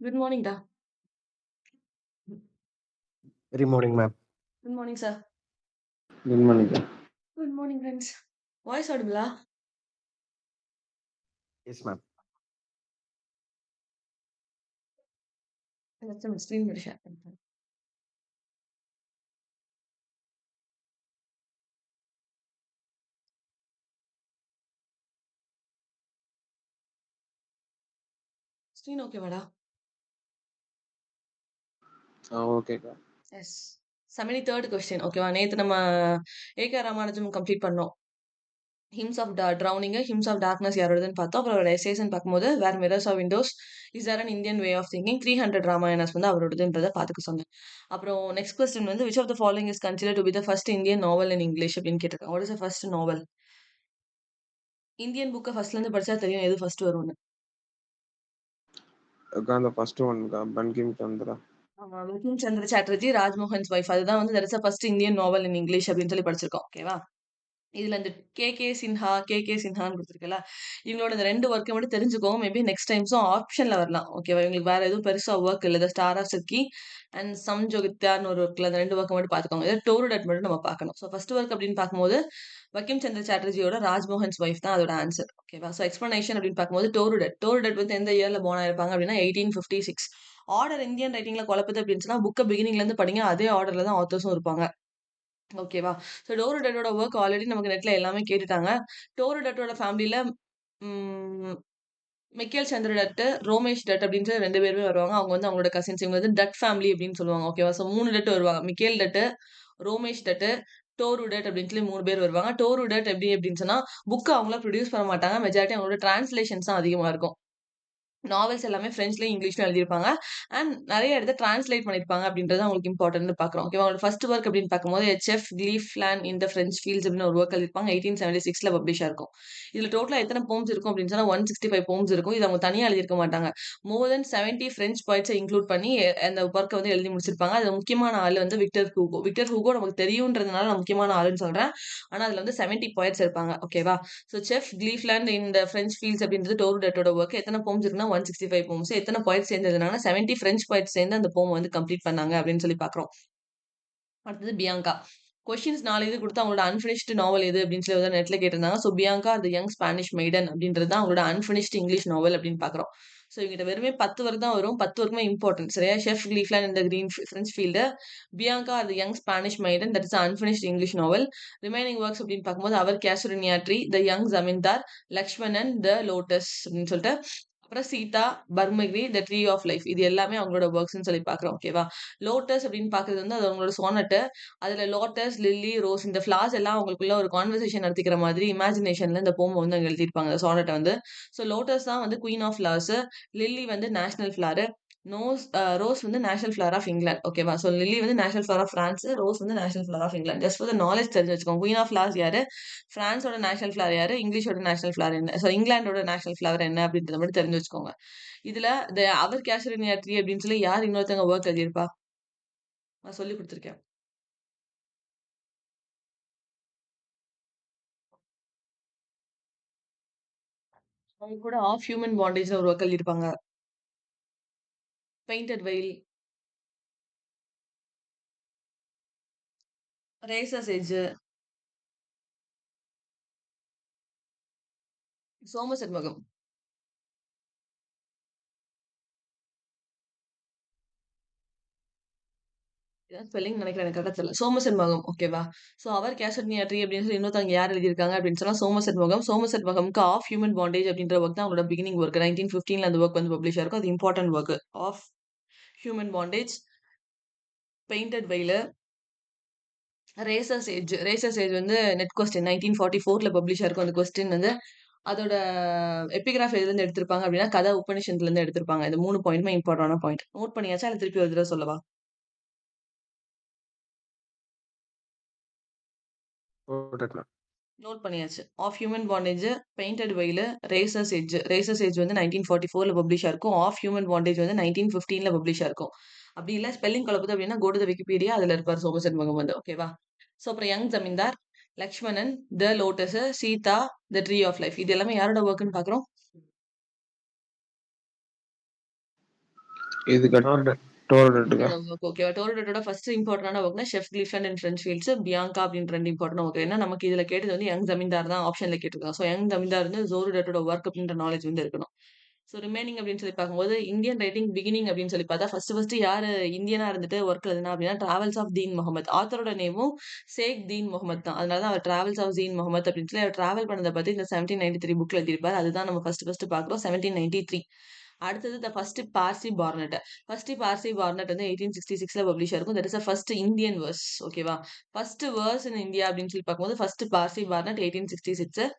Good morning, da. Very morning, ma'am. Good morning, sir. Good morning. Good morning, friends. Voice audible? Yes, ma'am. Let's some screen share. Screen okay, vada? Okay. Yes. Samini third question. Okay, வா நேத்து நம்ம A K Ramanujam complete பண்ணோம். Hymns of drowning hymns of darkness யாரோடதுன்னு பார்த்தோம். அப்புறம் அவரோட எஸ்ஏஸ்ன்னு பார்க்கும்போது where mirrors of windows is are an Indian way of thinking 300 Ramayanas வந்து அவரோடதுன்றதை பார்த்துக்க சொன்னேன். அப்புறம் நெக்ஸ்ட் கொஸ்டின் வந்து which of the following is consider to be the first Indian novel in English அப்படின்னு கேட்டிருக்காங்க. What is the first novel? Indian புக்கை ஃபர்ஸ்ட்ல இருந்து படிச்சா தெரியும் எது ஃபர்ஸ்ட் வரும்னு. The first one, Bankim Chandra. Bankim Chandra Chatterjee Rajmohan's wife அதுதான் வந்து that is first Indian novel in English அப்படின்னு சொல்லி படிச்சிருக்கோம். ஓகேவா? இதுல இந்த கே கே சின்ஹான்னு கொடுத்துருக்கல, இவங்களோட இந்த 2 ஒர்க்கை மட்டும் தெரிஞ்சுக்கோங்க. மேபி நெக்ஸ்ட் டைம்ஸும் ஆப்ஷன்ல வரலாம். ஓகேவா? இவங்களுக்கு வேற எதுவும் பெருசா ஒர்க் இல்லை. ஸ்டார் ஆஃப் சிர்கி அண்ட் சம் ஜோகித்யான்னு ஒரு ஒர்க்ல அந்த 2 ஒர்க்கை மட்டும் பார்த்துக்கோங்க. இதை டோருடட் மட்டும் நம்ம பார்க்கணும். ஸோ ஃபர்ஸ்ட் ஒர்க் அப்படின்னு பார்க்கும்போது பங்கிம் சந்திர சாட்டர்ஜியோட ராஜ்மோகன்ஸ் வைஃப் தான் அதோட ஆன்சர். ஓகேவா? ஸோ எக்ஸ்பிளனேஷன் அப்படின்னு பார்க்கும்போது டோருடட் வந்து எந்த இயர்ல போன் ஆயிருப்பாங்க அப்படின்னா 1856. ஆர்டர் இந்தியன் ரைட்டிங்ல குழப்பது அப்படின்னு சொன்னா புக்கை பிகினிங்ல இருந்து படிங்க. அதே ஆர்டர்ல தான் ஆத்தர்ஸும் இருப்பாங்க. ஓகேவா? ஸோ டோருடட்டோட ஒர்க் ஆல்ரெடி நமக்கு நெட்ல எல்லாமே கேட்டுட்டாங்க. டோருடட்டோட ஃபேமிலில ம் மிக்கேல் சந்திர டட், ரோமேஷ் டட் அப்படின்னு 2 பேருமே வருவாங்க. அவங்க வந்து அவங்களோட கசின்ஸ். இவங்க வந்து டட் ஃபேமிலி அப்படின்னு சொல்லுவாங்க. ஓகேவா? ஸோ 3 டட் வருவாங்க. மிக்கேல் டட், ரோமேஷ் டட், டோரு டட் அப்படின்னு சொல்லி 3 பேர் வருவாங்க. டோரு டட் எப்படி அப்படின்னு சொன்னா புக் அவங்களா ப்ரொடியூஸ் பண்ண மாட்டாங்க. மெஜாரிட்டி அவங்களோட டிரான்ஸ்லேஷன்ஸ் தான் அதிகமா இருக்கும். நாவல்ஸ் எல்லாமே ஃப்ரெஞ்ச்லயும் இங்கிலீஷ்லயும் எழுதியிருப்பாங்க. அண்ட் நிறைய இடத்த டிரான்ஸ்லேட் பண்ணியிருப்பாங்க அப்படின்றது அவங்களுக்கு இம்பார்ட்டன்ட் பார்க்குறோம். ஓகேவா? அவங்களோட ஃபர்ஸ்ட் ஒர்க் அப்படின்னு பார்க்கும்போது sheaf gleaned in the French fields அப்படின்னு ஒரு ஒர்க் எழுதியிருப்பாங்க. 1876ல பப்ளிஷ் ஆயிருக்கும். இதுல டோட்டலா எத்தனை போம்ஸ் இருக்கும் அப்படின்னு சொன்னா 165 போம்ஸ் இருக்கும். இது அவங்க தனியா எழுதியிருக்க மாட்டாங்க. மோர் தென் 70 ஃப்ரெஞ்ச் பாய்ட்ஸை இன்க்ளூட் பண்ணி அந்த ஒர்க்கை வந்து எழுதி முடிச்சிருப்பாங்க. அது முக்கியமான ஆள் வந்து விக்டர் ஹூகோ. விக்டர் ஹூகோ நமக்கு தெரியுன்றதுனால நான் முக்கியமான ஆளுன்னு சொல்றேன். ஆனா அதுல வந்து 70 பாய்ட்ஸ் இருப்பாங்க. ஓகேவா? So sheaf gleaned in the French fields அப்படின்றது டோருடட்டோட ஒர்க். எத்தனை போம்ஸ் இருக்குன்னா 165 போம்ஸ். எத்தனை பாய்ட்ஸ் சேர்ந்ததுனால 70 ஃப்ரெஞ்ச் பாய்ட்ஸ் சேர்ந்து அந்த போம் வந்து கம்ப்ளீட் பண்ணாங்க அப்படின்னு சொல்லி பார்க்குறோம். அடுத்தது பியாங்கா. கொஸ்டின்ஸ் 4 இது கொடுத்து அவங்களோட அன்ஃபினிஷ்டு நாவல் எது அப்படின்னு சொல்லி வந்து நெட்ல கேட்டிருந்தாங்க. So Bianca the young Spanish maiden அப்படின்றது தான் அவங்களோட அன்ஃபினிஷ்டு இங்கிலீஷ் நாவல் அப்படின்னு பார்க்குறோம். ஸோ இவங்கிட்ட வெறுமே 10 ஒர்க் தான் வரும். 10 ஒர்க்குமே இம்பார்ட்டன்ட். சரியா? ஷெஃப் கிளீஃப்லாண்ட் இந்த green French field, Bianca the young Spanish maiden that is unfinished English novel. Remaining works அப்படின்னு பார்க்கும்போது அவர் casuarina tree, the young zamindar, Lakshmanan, the lotus அப்படின்னு சொல்லிட்டு அப்புறம் சீதா, பர்மகிரி, த ட்ரீ ஆஃப் லைஃப் இது எல்லாமே அவங்களோட ஒர்க்ஸ்ன்னு சொல்லி பார்க்குறோம். ஓகேவா? லோட்டஸ் அப்படின்னு பார்க்குறது வந்து அது அவங்களோட சோனட்டு. அதுல லோட்டஸ், லில்லி, ரோஸ் இந்த ஃப்ளார்ஸ் எல்லாம் அவங்களுக்குள்ள ஒரு கான்வர்சேஷன் நடத்திக்கிற மாதிரி இமேஜினேஷன்ல இந்த போம் வந்து அங்க எழுதியிருப்பாங்க சோனட்டை வந்து. ஸோ லோட்டஸ் தான் வந்து குயின் ஆஃப் ஃப்ளவர்ஸ், லில்லி வந்து நேஷனல் ஃப்ளாரு, ரோஸ் வந்து நேஷனல் ஃப்ளவர் ஆஃப் இங்கிலாந்து. ஓகேவா? ஸோ லில்லி வந்து national flower of France, rose வந்து national flower of England. Just for the knowledge தெரிஞ்சு வச்சுக்கோங்க. குயின் ஆஃப் ஃப்ளவர்ஸ் யாரு, பிரான்ஸோட நேஷனல் ஃப்ளவர் யாரு, இங்கிலீஷோட national flower என்ன, ஸோ இங்கிலாண்டோட நேஷனல் ஃப்ளவர் என்ன அப்படின்றத மட்டும் தெரிஞ்சு வச்சுக்கோங்க. இதுல அவர் கேஷரினியா ட்ரீ அப்படின்னு சொல்லி யார் இன்னொருத்தவங்க ஒர்க் எழுதியிருப்பா? நான் சொல்லி கொடுத்துருக்கேன். அவங்க கூட ஆஃப் ஹியூமன் பாண்டேஜ்ல ஒரு ஒர்க் எழுதியிருப்பாங்க. Painted veil, razors edge, சோமசெட்மகம். இதான் ஸ்பெல்லிங் நினைக்கிறேன், எனக்கு கரெக்டா தெரியல. சோமசெட்மகம். ஓகேவா? ஸோ அவர் கேஷரினியா ட்ரீ அப்படின்னு சொல்லி இன்னொருத்தவங்க யார் எழுதியிருக்காங்க அப்படின்னு சொன்னா சோமசெட்மகம். சோமசெட்மகம்க்கு ஆஃப் ஹியூமன் பாண்டேஜ் அப்படின்ற ஒர்க் தான் அவங்களோட பிகினிங் ஒர்க். 1915ல அந்த ஒர்க் வந்து பப்ளிஷ் ஆயிருக்கும். அது important work. Of human bondage, painted veil, razor's edge வந்து நெட் கொஸ்டின் 1944ல பப்ளிஷ் ஆயிருக்கும். அந்த கொஸ்டின் வந்து அதோட எபிகிராஃப் எதுல இருந்து எடுத்திருப்பாங்க அப்படின்னா கதை உபநிஷத்துல இருந்து எடுத்திருப்பாங்க. இந்த 3 பாயிண்ட்மே இம்பார்ட்டன்டான பாயிண்ட். நோட் பண்ணியாச்சா இல்ல திருப்பி ஒரு தடவை சொல்லவா? Noted, ma'am. நோட் பண்ணியாச்சு. Of human bondage, painted veil, razor's edge வந்து 1944ல பப்ளிஷ் ஆயிருக்கும். ஆஃப் ஹியூமன் பாண்டேஜ் வந்து 1915ல பப்ளிஷ் ஆயிருக்கும். அப்படி இல்ல ஸ்பெல்லிங் குழப்பது அப்படின்னா கோ டு த விக்கிபீடியா, அதுல இருப்பார் சோமசெட்மகம் வந்து. ஓகேவா? ஸோ அப்புறம் young zamindar, Lakshmanan, the lotus, Sita, the tree of life இது எல்லாமே யாரோட ஒர்க்குன்னு பாக்குறோம்? இது Torrid. டோர்டட்டுக்கா? ஓகேவா? டோர்டட்டோட ஃபர்ஸ்ட் இம்பார்ட்டன்டான ஒர்க்னா sheaf gleaned and French fields, Bianca அப்படின்ற 2 இம்பார்ட்டன்ட் ஒர்க். ஏன்னா நமக்கு இதுல கேட்டது வந்து யங் ஜமீன்தார் தான் ஆப்ஷன்ல கேட்டிருக்காங்க. ஸோ யங் ஜமீன்தார் வந்து ஜோர்டட்டோட ஒர்க் அப்படின்ற நாலேஜ் வந்து இருக்கணும். ஸோ ரிமைனிங் அப்படின்னு சொல்லி பார்க்கும்போது இந்தியன் ரைட்டிங் பிகினிங் அப்படின்னு சொல்லி பார்த்தா ஃபர்ஸ்ட் யாரு இந்தியனா இருந்துட்டு ஒர்க் எழுதுனா அப்படின்னா டிராவல்ஸ் ஆஃப் தீன் முகமது. ஆத்தரோட நேமும் ஷேக் தீன் முகமது தான். அதனால தான் அவர் டிராவல்ஸ் ஆஃப் தீன் முகமது அப்படின்னு சொல்லி அவர் டிராவல் பண்ணதை பத்தி இந்த 1793 புக்ல எழுதியிருப்பார். அதுதான் நம்ம ஃபர்ஸ்ட் பார்க்குறோம் 1793. அடுத்தது the first Parsi baronet. First Parsi baronet வந்து 1866ல பப்ளிஷ் ஆயிருக்கும். That is first Indian verse. ஓகேவா? ஃபர்ஸ்ட் வேர்ஸ் இன் இந்தியா அப்படின்னு சொல்லி பார்க்கும்போது first Parsi baronet 1866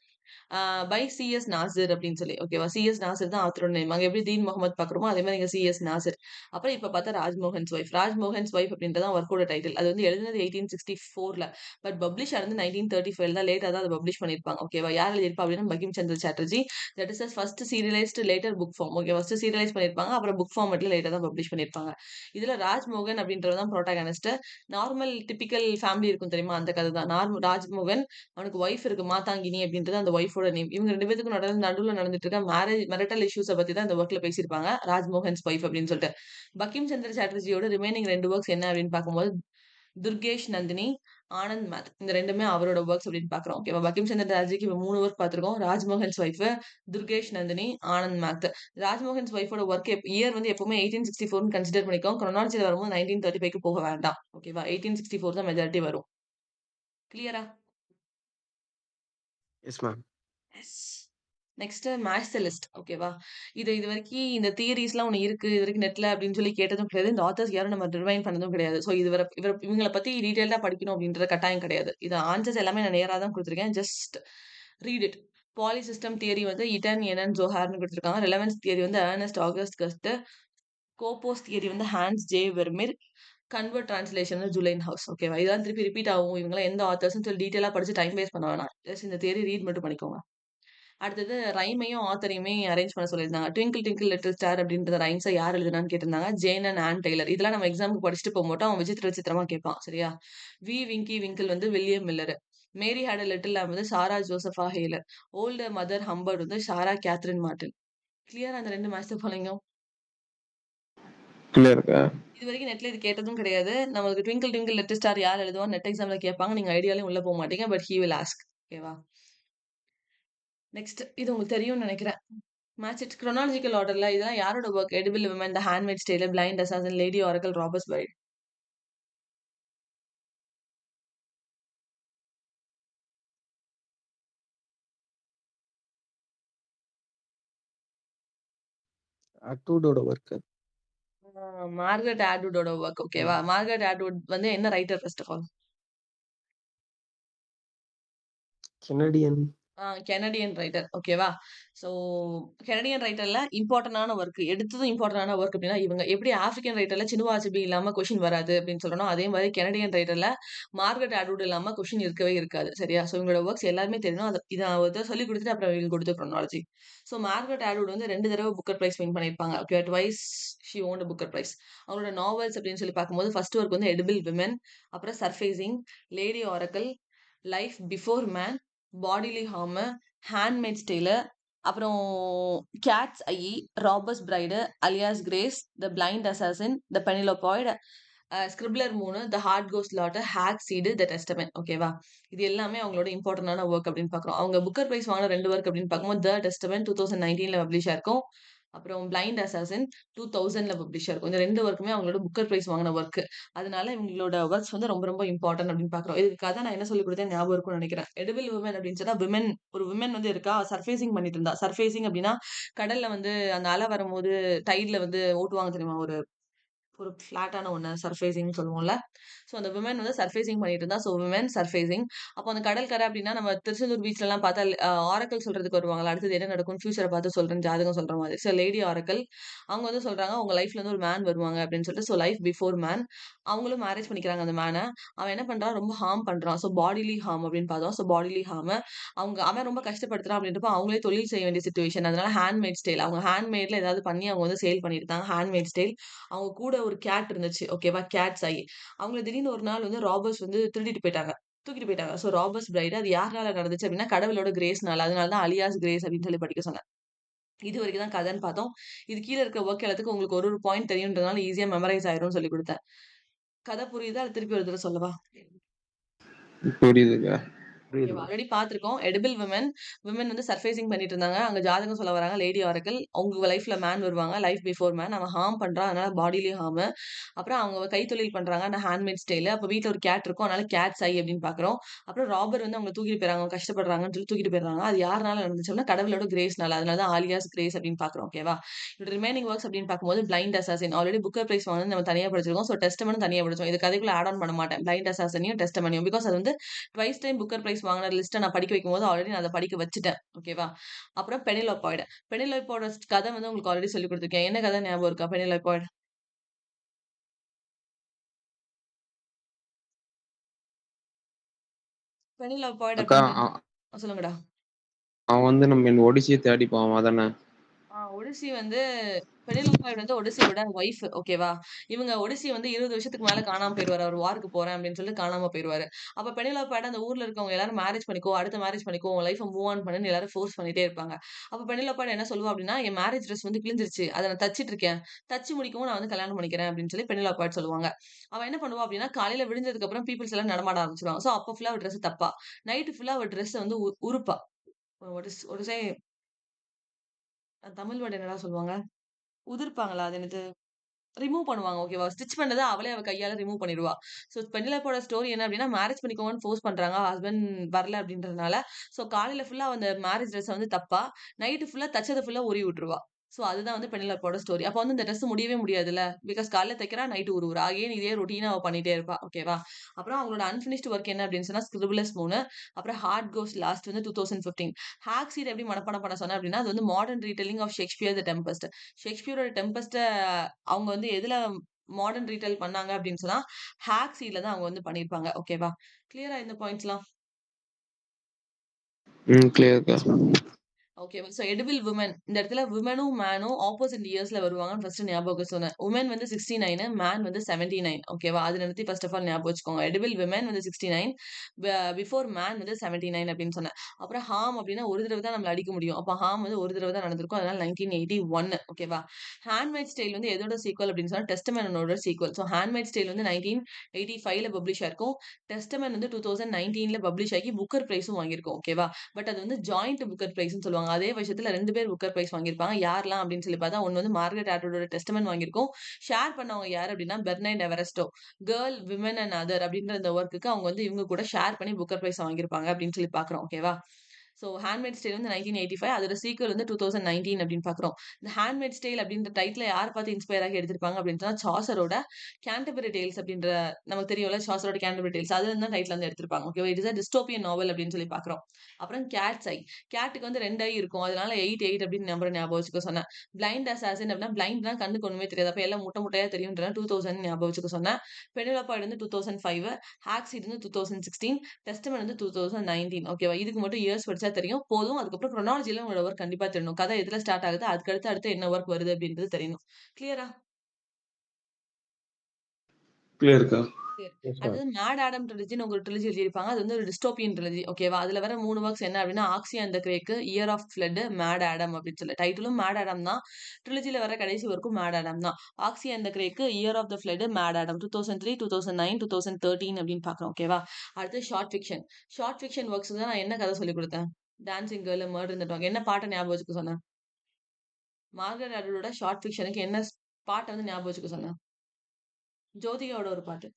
by C S Nazir அப்படின்னு சொல்லி. ஓகேவா? சிஎஸ் நாசிர் தான் ஆத்தரோட நேம். அங்க எப்படி தீன் முகமது பாக்குறோமோ அதே மாதிரி இங்க சிஎஸ் நாசிர். அப்புறம் இப்ப பார்த்தா ராஜ்மோகன்ஸ் ஒய்ஃப். ராஜ்மோகன்ஸ் ஒய்ஃப் அப்படின்றத ஒர்க்கோட டைட்டில். அது வந்து எழுதினது 1864ல. பட் பப்ளிஷ் ஆனது 1935 தான். லேட்டா தான் அதை பப்ளிஷ் பண்ணிருப்பாங்க. ஓகேவா? யார் எழுதியிருப்பா அப்படின்னா Bankim Chandra Chatterjee. That is first serialized later book form. Okay, first serialize பண்ணிருப்பாங்க. அப்புறம் புக் ஃபார்மேட்ல லேட்டா தான் பப்ளிஷ் பண்ணிருப்பாங்க. இதுல ராஜ்மோகன் அப்படின்றவர் தான் ப்ரோட்டாகனிஸ்ட். நார்மல் டிபிக்கல் ஃபேமிலி இருக்கும் தெரியுமா? அந்த கதை தான். ராஜ்மோகன் அவனுக்கு ஒய்ஃப் இருக்கு மாதாங்கினி அப்படின்றது அந்த ஒய்ஃபோட நேம். இவங்க 2 பேத்துக்கும் நடுவுல நடந்துட்டு இருக்க மெரிட்டல் இஷ்யூஸ பத்தி தான் இந்த ஒர்க்ல பேசியிருப்பாங்க. ராஜ்மோகன்ஸ் ஒய்ஃப் அப்படின்னு சொல்லிட்டு. பங்கிம் சந்திர சாட்டர்ஜியோட ரிமைனிங் 2 ஒர்க்ஸ் என்ன அப்படின்னு பார்க்கும்போது துர்கேஷ் நந்தினி, ஆனந்த் மேத். இந்த 2மே அவரோட ஒர்க்ஸ் அப்படின்னு பார்க்குறோம். ஓகேவா? பங்கிம் சந்திர சாட்டர்ஜிக்கு இப்ப 3 ஒர்க் பார்த்திருக்கோம். ராஜ்மோகன்ஸ் ஒய்ஃப், துர்கேஷ் நந்தினி, ஆனந்த் மேத். ராஜ்மோகன்ஸ் ஒய்ஃபோட ஒர்க் இயர் வந்து எப்பவுமே 1864 கன்சிடர் பண்ணிக்கோங்க. குரோனாலஜில வரும்போது 1935க்கு போக வேண்டாம். ஓகேவா? 1864 தான் மெஜாரிட்டி வரும். கிளியரா? Yes, ma'am. Yes. Next match the list. ஓகேவா? இது வரைக்கும் இந்த தியரிஸ்லாம் ஒண்ணு இருக்கு. இது வரைக்கும் நெட்ல அப்படின்னு சொல்லி கேட்டதும் கிடையாது. இந்த ஆத்தர்ஸ் யாரும் நம்ம ரிவைண்ட் பண்ணதும் கிடையாது. ஸோ இவங்கள பத்தி டீடைல்டா படிக்கணும் அப்படின்ற கட்டாயம் கிடையாது. இது ஆன்சர்ஸ் எல்லாமே நான் நேரா தான் குடுத்துருக்கேன். Just read it. Polysystem theory வந்து இட்டன் எனன் ஜோஹார்னு குடுத்துருக்காங்க. ரெலவன்ஸ் தியரி வந்து Ernst August Gutt. Skopos theory வந்து Hans J Vermeer. Covert translation வந்து ஜூலைன் ஹவுஸ். ஓகேவா? இதெல்லாம் திருப்பி ரிப்பீட் ஆகும். இவங்கலாம் எந்த ஆத்தர்ஸ்னு சொல்லி டீடைலா படிச்சு டைம் வேஸ்ட் பண்ண வேணாம். ஜஸ்ட் இந்த தியரி ரீட் மட்டும் பண்ணிக்கோங்க. அடுத்தது ரைமையும் ஆத்தரையுமே அரேஞ்ச் பண்ண சொல்லியிருந்தாங்க. ட்விங்கிள் ட்விங்கிள் லிட்டில் ஸ்டார் அப்படின்ற ரைம்ஸை யார் எழுதுனான்னு கேட்டிருந்தாங்க. Jane and Ann Taylor. இதெல்லாம் நம்ம எக்ஸாமுக்கு படிச்சுட்டு போக மாட்டோம். அவன் விசித்திர விசித்திரமா கேட்பான். சரியா? வி விங்கி விங்கிள் வந்து William Miller. Mary had a little lamb வந்து Sarah Josepha Hale. Old mother Hubbard வந்து சாரா கேத்ரின் மார்டின். கிளியரா அந்த 2 மேட்ச் போலீங்க. கிளியருக்கா? இது வரைக்கும் நெட்ல இது கேட்டதும் கிடையாது. நமக்கு ட்விங்கிள் ட்விங்கிள் லிட்டில் ஸ்டார் யார் எழுதுவா நெட் எக்ஸாம்ல கேட்பாங்க. நீங்க ஐடியாலையும் உள்ள போக மாட்டீங்க. But he will ask. ஓகேவா? நெக்ஸ்ட் இது உங்களுக்கு தெரியும்னு நினைக்கிறேன். மேட்ச் இட் குரோனாலஜிக்கல் ஆர்டர்ல இதெல்லாம் யாரோட work? Edible woman, the handmaid's tale, blind assassin, lady oracle, robber's bride. Atwood work. Margaret ஆட்வுடோட ஒர்க். ஓகேவா? மார்கரெட் ஆட்வுட் வந்து என்ன writer first of all? Canadian. Canadian writer. ஓகேவா? ஸோ கெனடியன் ரைட்டர்ல இம்பார்ட்டன்டான ஒர்க் எடுத்ததும் இம்பார்ட்டன்டான ஒர்க் அப்படின்னா இவங்க எப்படி ஆப்பிரிக்கன் ரைட்டர்ல சினுவாச்சுபி இல்லாம கொஷின் வராது அப்படின்னு சொல்லணும். அதே மாதிரி கெனடியன் ரைட்டர்ல மார்கரெட் ஆட்வுட் இல்லாம கொஷின் இருக்கவே இருக்காது. சரியா? ஸோ இவங்களோட ஒர்க்ஸ் எல்லாருமே தெரியணும். இதை நான் ஒரு தடவை சொல்லி கொடுத்துட்டு அப்புறம் இவங்களுக்கு கொடுத்து க்ரோனாலஜி. ஸோ மார்கரெட் ஆட்வுட் வந்து 2 தடவை புக்கர் பிரைஸ் வின் பண்ணியிருப்பாங்க. Okay, twice she won Booker prize. அவங்களோட நாவல்ஸ் அப்படின்னு சொல்லி பார்க்கும்போது ஃபர்ஸ்ட் ஒர்க் வந்து எடிபிள் விமன், அப்புறம் surfacing, lady oracle, life before man, bodily harm, handmaid's tale, அப்புறம் cat's eye, robber's bride, alias grace, the blind assassin, the penelopiad, scribbler 3, the heart goes லாட்டர், hag seed, the testament. ஓகேவா? இது எல்லாமே அவங்களோட இம்பார்ட்டன்டான work அப்படின்னு பார்க்குறோம். அவங்க புக்கர் பிரைஸ் வாங்கின 2 ஒர்க் அப்படின்னு பார்க்கும்போது த டெஸ்டமென்ட் 2019ல பப்ளிஷ் ஆயிருக்கும். அப்புறம் பிளைண்ட் அசாசின் 2000ல பப்ளிஷ் ஆயிருக்கும். இந்த 2 ஒர்க்குமே அவங்களோட புக்கர் பிரைஸ் வாங்கின ஒர்க். அதனால இவங்களோட ஒர்க்ஸ் வந்து ரொம்ப ரொம்ப இம்பார்ட்டன்ட் அப்படின்னு பார்க்குறோம். இதுக்காக நான் என்ன சொல்லிக் கொடுத்தேன் ஞாபகம் இருக்கும்னு நினைக்கிறேன். எடிபிள் விமன் அப்படின்னு சொன்னா ஒரு விமன் வந்து இருக்கா சர்ஃபேசிங் பண்ணிட்டு இருந்தா. சர்ஃபேசிங் அப்படின்னா கடல்ல வந்து அந்த அலை வரும்போது டைட்ல வந்து ஓட்டுவாங்க தெரியுமா? ஒரு ஒரு ஃபிளாட்டான ஒண்ணு சர்ஃபேசிங்ன்னு சொல்லுவோம்ல. ஸோ அந்த விமன் வந்து சர்ஃபேசிங் பண்ணிட்டு இருந்தா. So women surfacing. அப்போ அந்த கடல் கரை அப்படின்னா நம்ம திருச்செந்தூர் பீச்லலாம் பார்த்தா ஆரக்கல் சொல்றதுக்கு வருவாங்கல்ல. அடுத்தது என்ன நடக்கும் ஃபியூச்சரை பார்த்து சொல்றேன் ஜாதகம் சொல்ற மாதிரி. ஸோ லேடி ஆரக்கல் அவங்க வந்து சொல்றாங்க உங்க லைஃப்ல வந்து ஒரு மேன் வருவாங்க அப்படின்னு சொல்லிட்டு. ஸோ லைஃப் பிஃபோர் மேன் அவங்களும் மேரேஜ் பண்ணிக்கிறாங்க அந்த மேனை. அவன் என்ன பண்றான் ரொம்ப ஹார்ம் பண்றான். ஸோ பாடிலி ஹார்ம் அப்படின்னு பார்த்தோம். ஸோ பாடிலி ஹார்ம் அவன் ரொம்ப கஷ்டப்படுத்துறான் அப்படின்றப்ப அவங்களே தொழில் செய்ய வேண்டிய சுச்சுவேஷன். அதனால ஹேண்ட்மேட் ஸ்டைல் அவங்க ஹேண்ட்மேட்ல ஏதாவது பண்ணி அவங்க வந்து சேல் பண்ணியிருக்காங்க. Handmade style. அவங்க கூட ஒரு கேட் இருந்துச்சு. ஓகேவா? கேட்ஸ் ஐ. அவங்கள திடீர்னு ஒரு நாள் வந்து ராபர்ஸ் வந்து திருடிட்டு போயிட்டாங்க. தூக்கிட்டு போயிட்டாங்க. ஸோ ராபர்ஸ் பிரைடு அது யாருனால நடந்துச்சு அப்படின்னா கடவுளோட கிரேஸ்னால. அதனால தான் அலியாஸ் கிரேஸ் அப்படின்னு சொல்லி படிக்க சொன்னேன். இது வரைக்கும் தான் கதைன்னு பார்த்தோம். இது கீழ இருக்க வொர்க் எல்லாத்துக்கும் உங்களுக்கு ஒரு பாயிண்ட் தெரியுன்றதுனால ஈஸியா மெமரைஸ் ஆயிரும்னு சொல்லிக் குடுத்தேன். கதை புரியுதா? இல்ல திருப்பி ஒரு தடவ சொல்லவா? புரியுதுக்கா. ஓகேவா. ஆல்ரெடி பார்த்திருக்கோம். Edible women. விமன் வந்து சர்ஃபேசிங் பண்ணிட்டு இருந்தாங்க. அங்க ஜாதகம் சொல்ல வராங்க. Lady Oracle. அவங்க லைஃப்ல மேன் வருவாங்க. Life before man. அவன் ஹார்ம் பண்றான். அதனால பாடிலயும் ஹார்மு. அப்புறம் அவங்க கைத்தொழில் பண்றாங்க. ஆனா ஹேண்ட்மேட் ஸ்டைலு. அப்ப வீட்ல ஒரு கேட் இருக்கும். அதனால கேட்ஸ் ஐ அப்படின்னு பார்க்குறோம். அப்புறம் ராபர் வந்து அவங்கள தூக்கிட்டு போயிறாங்க. அவங்க கஷ்டப்படுறாங்கன்னு சொல்லி தூக்கிட்டு போயிடுறாங்க. அது யாருனால நடந்துச்சு அப்படின்னா, கடவுளோட கிரேஸ்னால. அதனால தான் ஆலியாஸ் கிரேஸ் அப்படின்னு பார்க்குறோம். ஓகேவா. இதோட ரிமைனிங் ஒர்க்ஸ் அப்படின்னு பார்க்கும்போது blind assassin. Already Booker Prize வாங்குனது நம்ம தனியா படிச்சிருக்கோம். ஸோ டெஸ்டமனும் தனியா படிச்சோம். இது கதைக்குள்ள ஆட் ஆன் பண்ண மாட்டேன். பிளைண்ட் அசாசினையும் டெஸ்டமனியும். பிகாஸ் அது வந்து ட்வைஸ் டைம் புக்கர் பிரைஸ் வாங்குன லிஸ்ட்ட நான் படிக்க வைக்கும்போது ஆல்ரெடி நான் அத படிக்க வச்சுட்டேன். ஓகேவா. அப்புறம் பெனிலோபாய்டு. பெனிலோபாய்டோட கதை வந்து உங்களுக்கு ஆல்ரெடி சொல்லிக் குடுத்துருக்கேன். என்ன கதை ஞாபகம் இருக்கா? பெனிலோபாய்டு. பெனிலோபாய்டு அக்கா அப்படின்றது சொல்லுங்கடா. அவன் வந்து நம்ம ஒடிசியை தேடி போவான் அதானே? ஒடிசி வந்து பெனிலோபாய்டு வந்து ஒடிசியோட ஒய்ஃப். ஓகேவா. இவங்க ஒடிசி வந்து 20 வருஷத்துக்கு மேல காணாம போயிருவாரு. அவர் வாருக்கு போறேன் அப்படின்னு சொல்லிட்டு காணாம போயிருவாரு. அப்ப பெனிலோபாய்டு அந்த ஊர்ல இருக்கவங்க எல்லாரும் மேரேஜ் பண்ணிக்கோ, அடுத்து மேரேஜ் பண்ணிக்கோ, உன் லைஃப மூவ் ஆன் பண்ணுன்னு எல்லாரும் ஃபோர்ஸ் பண்ணிட்டே இருப்பாங்க. அப்ப பெனிலோபாய்டு என்ன சொல்லுவா அப்படின்னா, என் மேரேஜ் ட்ரெஸ் வந்து கிழிஞ்சிருச்சு. அத நான் தச்சுட்டு இருக்கேன். தச்சு முடிக்கவும் நான் வந்து கல்யாணம் பண்ணிக்கிறேன் அப்படின்னு சொல்லி பெனிலோபாய்டு சொல்லுவாங்க. அவ என்ன பண்ணுவா அப்படின்னா, காலையில விடிஞ்சதுக்கு அப்புறம் பீப்பிள்ஸ் எல்லாம் நடமாட ஆரம்பிச்சுருவாங்க. சோ அப்ப ஃபுல்லா அவ ட்ரெஸ் தப்பா. நைட் ஃபுல்லா அவ ட்ரெஸ் வந்து உருப்பா. ஒரு சே தமிழ் வேர்ட் என்னடா சொல்லுவாங்க? உதிர்ப்பாங்களா? அது என்னது? ரிமூவ் பண்ணுவாங்க. ஓகேவா. ஸ்டிச் பண்ணத அவளே அவ கையால ரிமூவ் பண்ணிருவா. சோ பெனிலோப்போட ஸ்டோரி என்ன அப்டின்னா, மேரேஜ் பண்ணிக்கோங்கன்னு ஃபோர்ஸ் பண்றாங்க. ஹஸ்பண்ட் வரல அப்டின்றதுனால. சோ காலையில ஃபுல்லா அந்த மேரேஜ் ட்ரெஸ்ஸ வந்து தப்பா, நைட் ஃபுல்லா தச்சத ஃபுல்லா உருவி விட்டுருவா. சோ அதுதான் வந்து பெனிலோப்போட ஸ்டோரி. அப்ப வந்து இந்த ட்ரெஸ் முடியவே முடியாதுல்ல. பிகாஸ் காலைல தைக்கிறா, நைட் உருவுறா. அகைன் இதே ரொட்டீனா அவ பண்ணிட்டே இருப்பா. ஓகேவா. அப்புறம் அவங்களோட அன்பினிஷ்ட் வொர்க் என்ன அப்டின்னு சொன்னா, ஸ்கிரிபிளஸ் 3. அப்புறம் ஹார்ட் கோஸ் லாஸ்ட் வந்து 2015. ஹாக்ஸீட் எப்டி மனப்பாடம் பண்ண சொன்னேன் அப்டின்னா, அது வந்து modern retelling of Shakespeare the tempest. ஷேக்ஸ்பியரோட டெம்பஸ்ட்ட அவங்க வந்து எதுல மாடர்ன் ரீடெயில் பண்ணாங்க அப்படின்னு சொன்னா, ஹேக்ஸீல தான் அவங்க வந்து பண்ணியிருப்பாங்க. ஓகேவா? கிளியரா இந்த பாயிண்ட்ஸ்லாம்? கிளியர்க்கா. ஓகே. So edible woman. இந்த இடத்துல வுமனும், மேனும் ஆப்போசிட் இயர்ஸ்ல வருவாங்கன்னு ஃபர்ஸ்ட் ஞாபகம் சொன்னேன். வுமன் வந்து 69, மேன் வந்து 79. ஓகேவா? அது 2த்தையும் ஃபர்ஸ்ட் ஆஃப் ஆல் ஞாபகம் வச்சுக்கோங்க. எடிபிள் விமன் வந்து 69, பிஃபோர் மேன் வந்து 79 அப்படின்னு சொன்னேன். அப்புறம் ஹார்ம் அப்படின்னா ஒரு தடவ தான் நம்மள அடிக்க முடியும். அப்ப ஹார்ம் வந்து ஒரு தடவ தான் நடந்திருக்கும். அதனால 1981. ஓகேவா? ஹேண்ட்மேட்ஸ் டேல் வந்து எதோட சீக்வல் அப்படின்னு சொன்னா, டெஸ்டமென்ட்டோட சீக்வல். சோ ஹேண்ட்மேட்ஸ் டேல் வந்து 1985ல பப்ளிஷ் ஆயிருக்கும். டெஸ்டமென்ட் வந்து 2019ல பப்ளிஷ் ஆகி புக்கர் பிரைஸும் வாங்கியிருக்கும். ஓகேவா? பட் அது வந்து ஜாயிண்ட் புக்கர் பிரைஸ்ன்னு சொல்லுவாங்க. அதே வருஷத்துல 2 பேர் புக்கர் பிரைஸ் வாங்கியிருப்பாங்க. யாரெல்லாம் அப்படின்னு சொல்லி பார்த்தா, ஒண்ணு வந்து மார்கரெட் அட்வுட்டோட டெஸ்டமென்ட் வாங்கியிருக்கும். ஷேர் பண்ணவங்க யாரு அப்படின்னா, Bernard Evaristo. Girl, woman and other அப்படின்ற இந்த வொர்க்குக்கு அவங்க வந்து இவங்க கூட ஷேர் பண்ணி புக்கர் பிரைஸ் வாங்கியிருப்பாங்க அப்படின்னு சொல்லி பார்க்குறோம். ஓகேவா? ஸோ ஹேண்ட்மேட்ஸ் டேல் வந்து 1985. அதோட சீக்வல் வந்து 2019 அப்படின்னு பார்க்குறோம். இந்த ஹேண்ட்மேட்ஸ் டேல் அப்படின்ற டைட்டில யார பார்த்து இன்ஸ்பயர் ஆகி எடுத்திருப்பாங்க அப்படின்னு சொன்னா, சாசரோட கேன்டர்பரி டேல்ஸ் அப்படின்ற நமக்கு தெரியும்ல சாசரோட கேன்டர்பரி டேல்ஸ். அதுலருந்து தான் டைட்டில் வந்து எடுத்திருப்பாங்க. ஓகேவா? இட் இஸ் அ டிஸ்டோபியன் நாவல் அப்படின்னு சொல்லி பார்க்குறோம். அப்புறம் கேட்ஸ் ஐ. கேட்டுக்கு வந்து 2 ஐ இருக்கும். அதனால 88 அப்படின்னு நம்பர் ஞாபகம் வச்சுக்க சொன்னேன். பிளைண்ட் அசாசின் அப்படின்னா பிளைண்ட்னா கண்ணுக்கு ஒண்ணுமே தெரியாது. அப்ப எல்லாம் முட்டை முட்டையா தெரியும்ன்றனால 2000 ஞாபகம் வச்சுக்க சொன்னேன். பெனிலோபாய்டு வந்து 2005, ஹாக்ஸீட் வந்து 2016, டெஸ்டமென்ட் வந்து 2019. ஓகேவா? இதுக்கு மட்டும் இயர்ஸ் படிச்சா தெரியும். போதும். அதுக்கப்புறம் குரோனாலஜில உங்களோட ஒர்க் கண்டிப்பா தெரியணும். கதை எதுல ஸ்டார்ட் ஆகுது, அதுக்கு அடுத்து என்ன ஒர்க் வருது அப்படின்றது தெரியணும். கிளியரா? கிளியர்க்கா. சரி. Yes ma'am. அடுத்தது மேட் ஆடம் ட்ரிலஜின்னு ஒரு ட்ரிலஜி எழுதியிருப்பாங்க. அது வந்து ஒரு டிஸ்டோபியன் ட்ரிலஜி. ஓகேவா? அதுல வர 3 ஒர்க்ஸ் என்ன அப்படின்னா, Oryx and the Crake, year of flood, mad Adam அப்படின்னு சொல்லி. டைட்டிலும் மேட் ஆடம் தான். ட்ரிலஜில வர கடைசி ஒர்க்கும் மேட் ஆடம் தான். Oryx and the Crake, year of the flood, mad Adam 2003, 2009, 2013 அப்படின்னு பார்க்குறோம். ஓகேவா? அடுத்து ஷார்ட் ஃபிக்ஷன். ஷார்ட் ஃபிக்ஷன் ஒர்க்ஸ்க்கு தான் நான் என்ன கதை சொல்லிக் குடுத்தேன்? Dancing girl, murder in the dark. என்ன பாட்ட ஞாபகம் வச்சுக்க சொன்னேன்? மார்கரெட் அட்வுட்டோட ஷார்ட் ஃபிக்ஷனுக்கு என்ன பாட்ட வந்து ஞாபகம் வச்சுக்க சொன்னேன்? ஜோதிகாவோட ஒரு பாட்டு.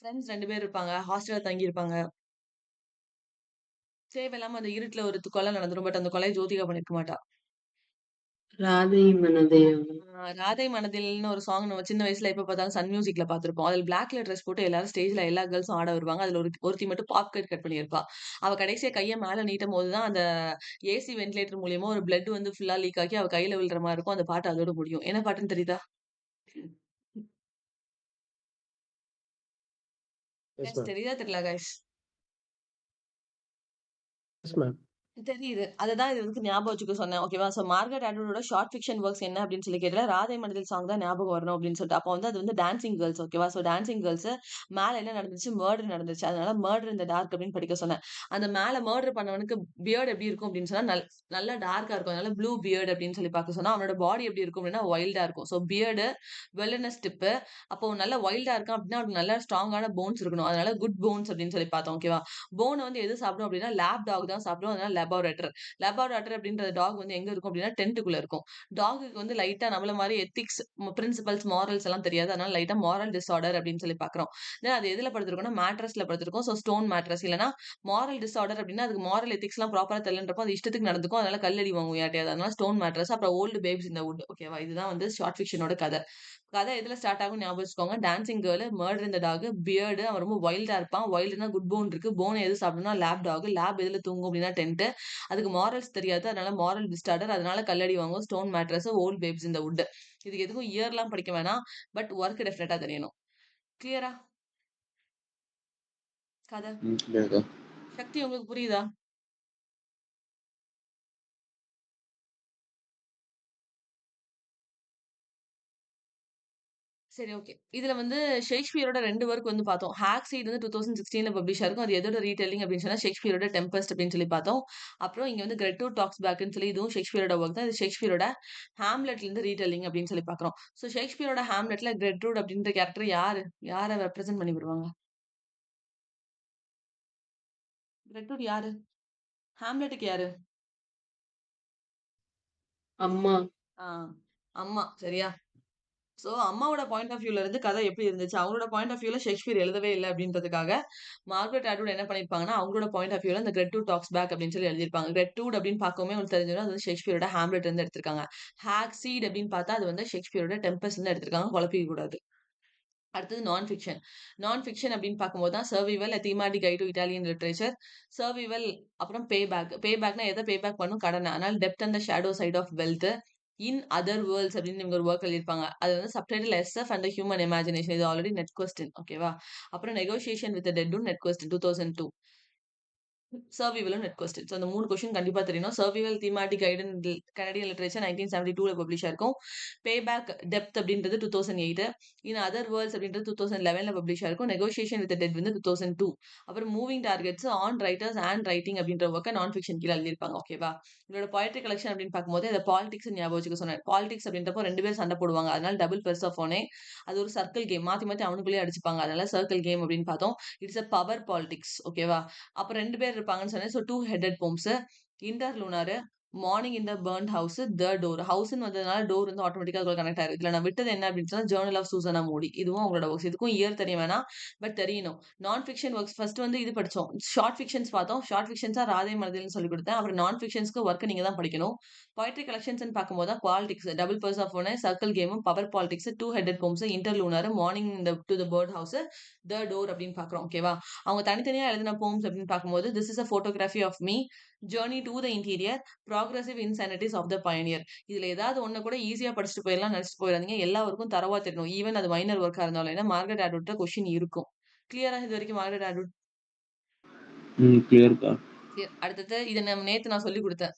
ஃப்ரெண்ட்ஸ் 2 பேர் இருப்பாங்க. ஹாஸ்டல்ல தங்கியிருப்பாங்க. தேவையில்லாம அந்த இருட்டுல ஒரு கொலை நடந்துரும். பட் அந்த கொலைய ஜோதிகா பண்ணியிருக்க மாட்டா. ராதை மனதே ராதை மனதில்னு ஒரு சாங் நம்ம சின்ன வயசுல எப்ப பார்த்தாலும் சன் மியூசிக்ல பார்த்திருப்போம். அதுல பிளாக்ல ட்ரெஸ் போட்டு எல்லாரும் ஸ்டேஜ்ல எல்லா கேர்ள்ஸும் ஆட வருவாங்க. அதுல ஒருத்தி மட்டும் பாப் கட் பண்ணியிருப்பா. அவ கடைசியா கைய மேல நீட்டும்போது தான் அந்த ஏசி வென்டிலேட்டர் மூலியமா ஒரு பிளட் வந்து ஃபுல்லா லீக் ஆகி அவ கையில விழுற மாரி இருக்கும். அந்த பாட்டு அதோட முடியும். என்ன பாட்டுன்னு தெரியுதா? S guys ma'am. தெரியுதா தெரியல கைஸ்? Yes ma'am. தெரியுது. அததான் இது வந்து ஞாபகம் வச்சுக்க சொன்னேன். ஓகேவா? சோ மார்கரெட் அட்வுடோட ஷார்ட் ஃபிக்ஷன் வொர்க்ஸ் என்ன அப்படின்னு சொல்லி கேட்டா, ராதை மனதில் சாங் தான் ஞாபகம் வரணும் அப்படின்னு சொல்லிட்டு. அப்போ வந்து அது வந்து டான்சிங் கேர்ள்ஸ் ஓகேவா? சோ டான்சிங் கேர்ள்ஸ் மேல என்ன நடந்துச்சு? மர்டர் நடந்துச்சு. அதனால மர்டர் இன் த டார்க் அப்படின்னு படிக்க சொன்னேன். அந்த மேல மர்டர் பண்ணவனுக்கு பியர்ட் எப்படி இருக்கும் அப்படின்னு சொன்னா, நல்லா டார்க்கா இருக்கும். அதனால ப்ளூ பியர்ட் அப்படின்னு சொல்லி பார்க்க சொன்னா, அவனோட பாடி எப்படி இருக்கும் அப்படின்னா வைல்டா இருக்கும். So beard, wilderness tip. அப்போ நல்லா வைல்டா இருக்கான் அப்படின்னா அவனுக்கு நல்லா ஸ்ட்ராங்கான போன்ஸ் இருக்கணும். அதனால குட் போன்ஸ் அப்படின்னு சொல்லி பார்த்தோம். ஓகேவா? போன வந்து எது சாப்பிடும் அப்படின்னா லேப் டாக் தான் சாப்பிடும். அதனால லெபார்டர். லெபார்டர் அப்படின்ற டாக் வந்து எங்க இருக்கும் அப்படின்னா டென்ட்டுக்குள்ள இருக்கும். டாகுக்கு வந்து லைட்டா நம்மள மாரி எத்திக்ஸ், பிரின்சிபல்ஸ், மாரல்ஸ் எல்லாம் தெரியாது. அதனால லைட்டா மாரல் டிஸார்டர் அப்படின்னு சொல்லி பார்க்கிறோம். தென் அது எதுல படுத்திருக்கும்னா மேட்ரஸ்ல படுத்திருக்கும். சோ ஸ்டோன் மேட்ரஸ் இல்லன்னா மாரல் டிஸார்டர் அப்படின்னா அதுக்கு மாரல் எத்திக்ஸ்லாம் ப்ராப்பரா தெரியலன்றப்போ அது இஷ்டத்துக்கு நடந்துக்கும். அதனால கல்லடி வாங்கும் யார்ட்டயாவது. அதனால ஸ்டோன் மேட்ரஸ். அப்புறம் old babes in the would. ஓகேவா? இதுதான் வந்து ஷார்ட் ஃபிக்ஷனோட கதை. கதை எதுல ஸ்டார்ட் ஆகும் ஞாபகம் வச்சுக்கோங்க. டான்சிங் கேர்ள், மர்டர் இந்த டாக், பியர்டு அவன் ரொம்ப வைல்டா இருப்பான். வைல்டுனா குட் போன் இருக்கு. போன் எது சாப்பிடும்னா லேப் டாக். லேப் எதுல தூங்கும் அப்படின்னா டென்ட். அதுக்கு மாரல்ஸ் தெரியாது. அதனால மாரல் டிஸ்டார்டர். அதனால கல்லடி வாங்கும். ஸ்டோன் மேட்ரஸ், ஓல்ட் பேப்ஸ் இந்த வுட். இதுக்கு எதுக்கும் இயர்லாம் படிக்க வேணாம். பட் ஒர்க் டெஃபினட்டா தெரியணும். கிளியரா? கதை. கிளியர்க்கா. சக்தி உங்களுக்கு புரியுதா? சரி, ஓகே. இதுல வந்து ஷேக்ஸ்பியரோட 2 வொர்க் வந்து பார்த்தோம். ஹாக்ஸீட் வந்து 2016ல பப்ளிஷ் ஆயிருக்கும். அது எதோட ரீடெல்லிங் அப்படின்னு சொன்னா, ஷேக்ஸ்பியரோட டெம்பெஸ்ட் அப்படின்னு சொல்லி பார்த்தோம். அப்புறம் இங்க வந்து கிரெட்டூட் டாக்ஸ் பேக்ன்னு சொல்லி இதுவும் ஷேக்ஸ்பியரோட வொர்க் தான். இது ஷேக்ஸ்பியரோட ஹாம்லெட்ல இருந்து ரீடெல்லிங் அப்படின்னு சொல்லி பார்க்குறோம். ஸோ ஷேக்ஸ்பியரோட ஹாம்லெட்ல கிரெட்ரூட் அப்படின்ற கேரக்டர் யாரு? யார ரெப்ரசென்ட் பண்ணி வருவாங்க? கிரெட்ரூட் யாரு? ஹாம்லெட்டுக்கு யாரு? அம்மா. ஆ, அம்மா. சரியா? சோ, அம்மாவோட பாயிண்ட் ஆஃப் வியூல இருந்து கதை எப்படி இருந்துச்சு? அவங்களோட பாயிண்ட் ஆஃப் வியூல ஷேக்ஸ்பியர் எழுதவே இல்ல அப்படின்றதுக்காக, மார்கரெட் அட்வுட் என்ன பண்ணியிருப்பாங்கன்னா, அவங்களோட பாயிண்ட் ஆஃப் வியூல இந்த கிரெட்ரூட் டாக்ஸ் பேக் அப்படின்னு சொல்லி எழுதியிருப்பாங்க. கிரெட்ரூட் அப்படின்னு பார்க்கவுமே உங்களுக்கு தெரிஞ்சிரும். அது வந்து ஷேக்ஸ்பியரோட ஹாம்லெட் இருந்து எடுத்திருக்காங்க. ஹாக்ஸீட் அப்படின்னு பார்த்தா, அது வந்து ஷேக்ஸ்பியரோட டெம்பெஸ்ட்ல இருந்து எடுத்திருக்காங்க. குழப்பிக்க கூடாது. அடுத்தது நான் ஃபிக்ஷன். நான் ஃபிக்ஷன் அப்படின்னு பார்க்கும்போது தான் survival, a thematic guide to Italian literature. Survival அப்புறம் பே பேக். பே பேக்னா எத பே பேக் பண்ணும்? கடன. அதனால depth and the shadow side of wealth. In other worlds அப்படின்னு இவங்க ஒரு ஒர்க் எழுதியிருப்பாங்க. அது வந்து subtitle SF and the human imagination. இது ஆல்ரெடி நெட் கொஸ்டின். ஓகேவா? அப்புறம் நெகோசியேஷன் வித் டெட்டும் நெட் கொஸ்டின் 2002. சர்வைவலும் நெட் கொஸ்டின். ஸோ அந்த 3 கொஸ்டின் கண்டிப்பா தெரியணும். Survival thematic guide in Canadian literature 1972ல பப்ளிஷ் ஆயிருக்கும். பே பேக் டெப்த் அப்படின்றது 2008. இன் அதர் வேர்ல்ட்ஸ் அப்படின்றது 2011ல பப்ளிஷ் ஆயிருக்கும். நெகோசியேஷன் வித் டெட் வந்து 2002. அப்புறம் moving targets on writers and writing அப்படின்ற ஒர்க்கை நான் ஃபிக்ஷன் கீழ எழுதியிருப்பாங்க. ஓகேவா? இதோட பொயட்ரி கலெக்ஷன் அப்படின்னு பார்க்கும்போது இந்த பாலிடிக்ஸ் ஞாபகம் வச்சுக்க சொன்னேன். பாலிடிக்ஸ் அப்படின்றப்போ 2 பேர் சண்டை போடுவாங்க. அதனால டபுள் பெர்சஃபோனே. அது ஒரு சர்க்கிள் கேம். மாத்தி மாத்தி அவனுக்குள்ளேயே அடிச்சுப்பாங்க. அதனால சர்க்கிள் கேம் அப்படின்னு பார்த்தோம். It's a power politics. ஓகேவா? அப்ப 2 பேர் இருப்பாங்கன்னு சொன்னேன். So 2 headed poems. Interlunar, morning in the burned house, the door. ஹவுஸ்ன்னு வந்ததுனால டோர் வந்து ஆட்டோமேட்டிக்கா அதுக்குள்ள கனெக்ட் ஆயிரும். இதுல நான் விட்டது என்ன அப்படின்னு சொன்னா, ஜர்னல் ஆஃப் சூசனா மோடி. இதுவும் அவங்களோட ஒர்க்ஸ். இதுக்கும் இயர் தெரிய வேணாம். பட் தெரியணும். நான் ஃபிக்ஷன் ஒர்க்ஸ் ஃபர்ஸ்ட் வந்து இது படிச்சோம். ஷார்ட் ஃபிக்ஷன்ஸ் பார்த்தோம். ஷார்ட் ஃபிக்ஷன்ஸா ராதை மனதில்னு சொல்லிக் கொடுத்தேன். அப்புறம் நான் ஃபிக்ஷன்ஸ்க்கு ஒர்க் நீங்க தான் படிக்கணும். பொயட்ரி கலெக்ஷன்ஸ்ன்னு பார்க்கும்போது தான் politics, double Persephone, circle கேமும், power politics, 2 headed poems, interlunar, morning in the to the burned house, the door அப்படின்னு பார்க்குறோம். ஓகேவா? அவங்க தனித்தனியா எழுதின போம்ஸ் அப்படின்னு பார்க்கும்போது this is a photography of me, journey to the interior, progressive insanities of the pioneer. இதுல ஏதாவது ஒண்ணு கூட ஈஸியா படிச்சுட்டு போயிடலாம் நினைச்சிட்டு போயிடாதீங்க. எல்லாருக்கும் தரவா தெரியணும். ஈவன் அது மைனர் ஒர்க்கா இருந்தாலும். ஏன்னா மார்கரெட் அட்வுட் கொஸ்டின் இருக்கும். கிளியரா இது வரைக்கும் மார்கரெட் அட்வுட்? கிளியர்க்கா. அடுத்தது இதை நம்ம நேத்து நான் சொல்லி கொடுத்தேன்.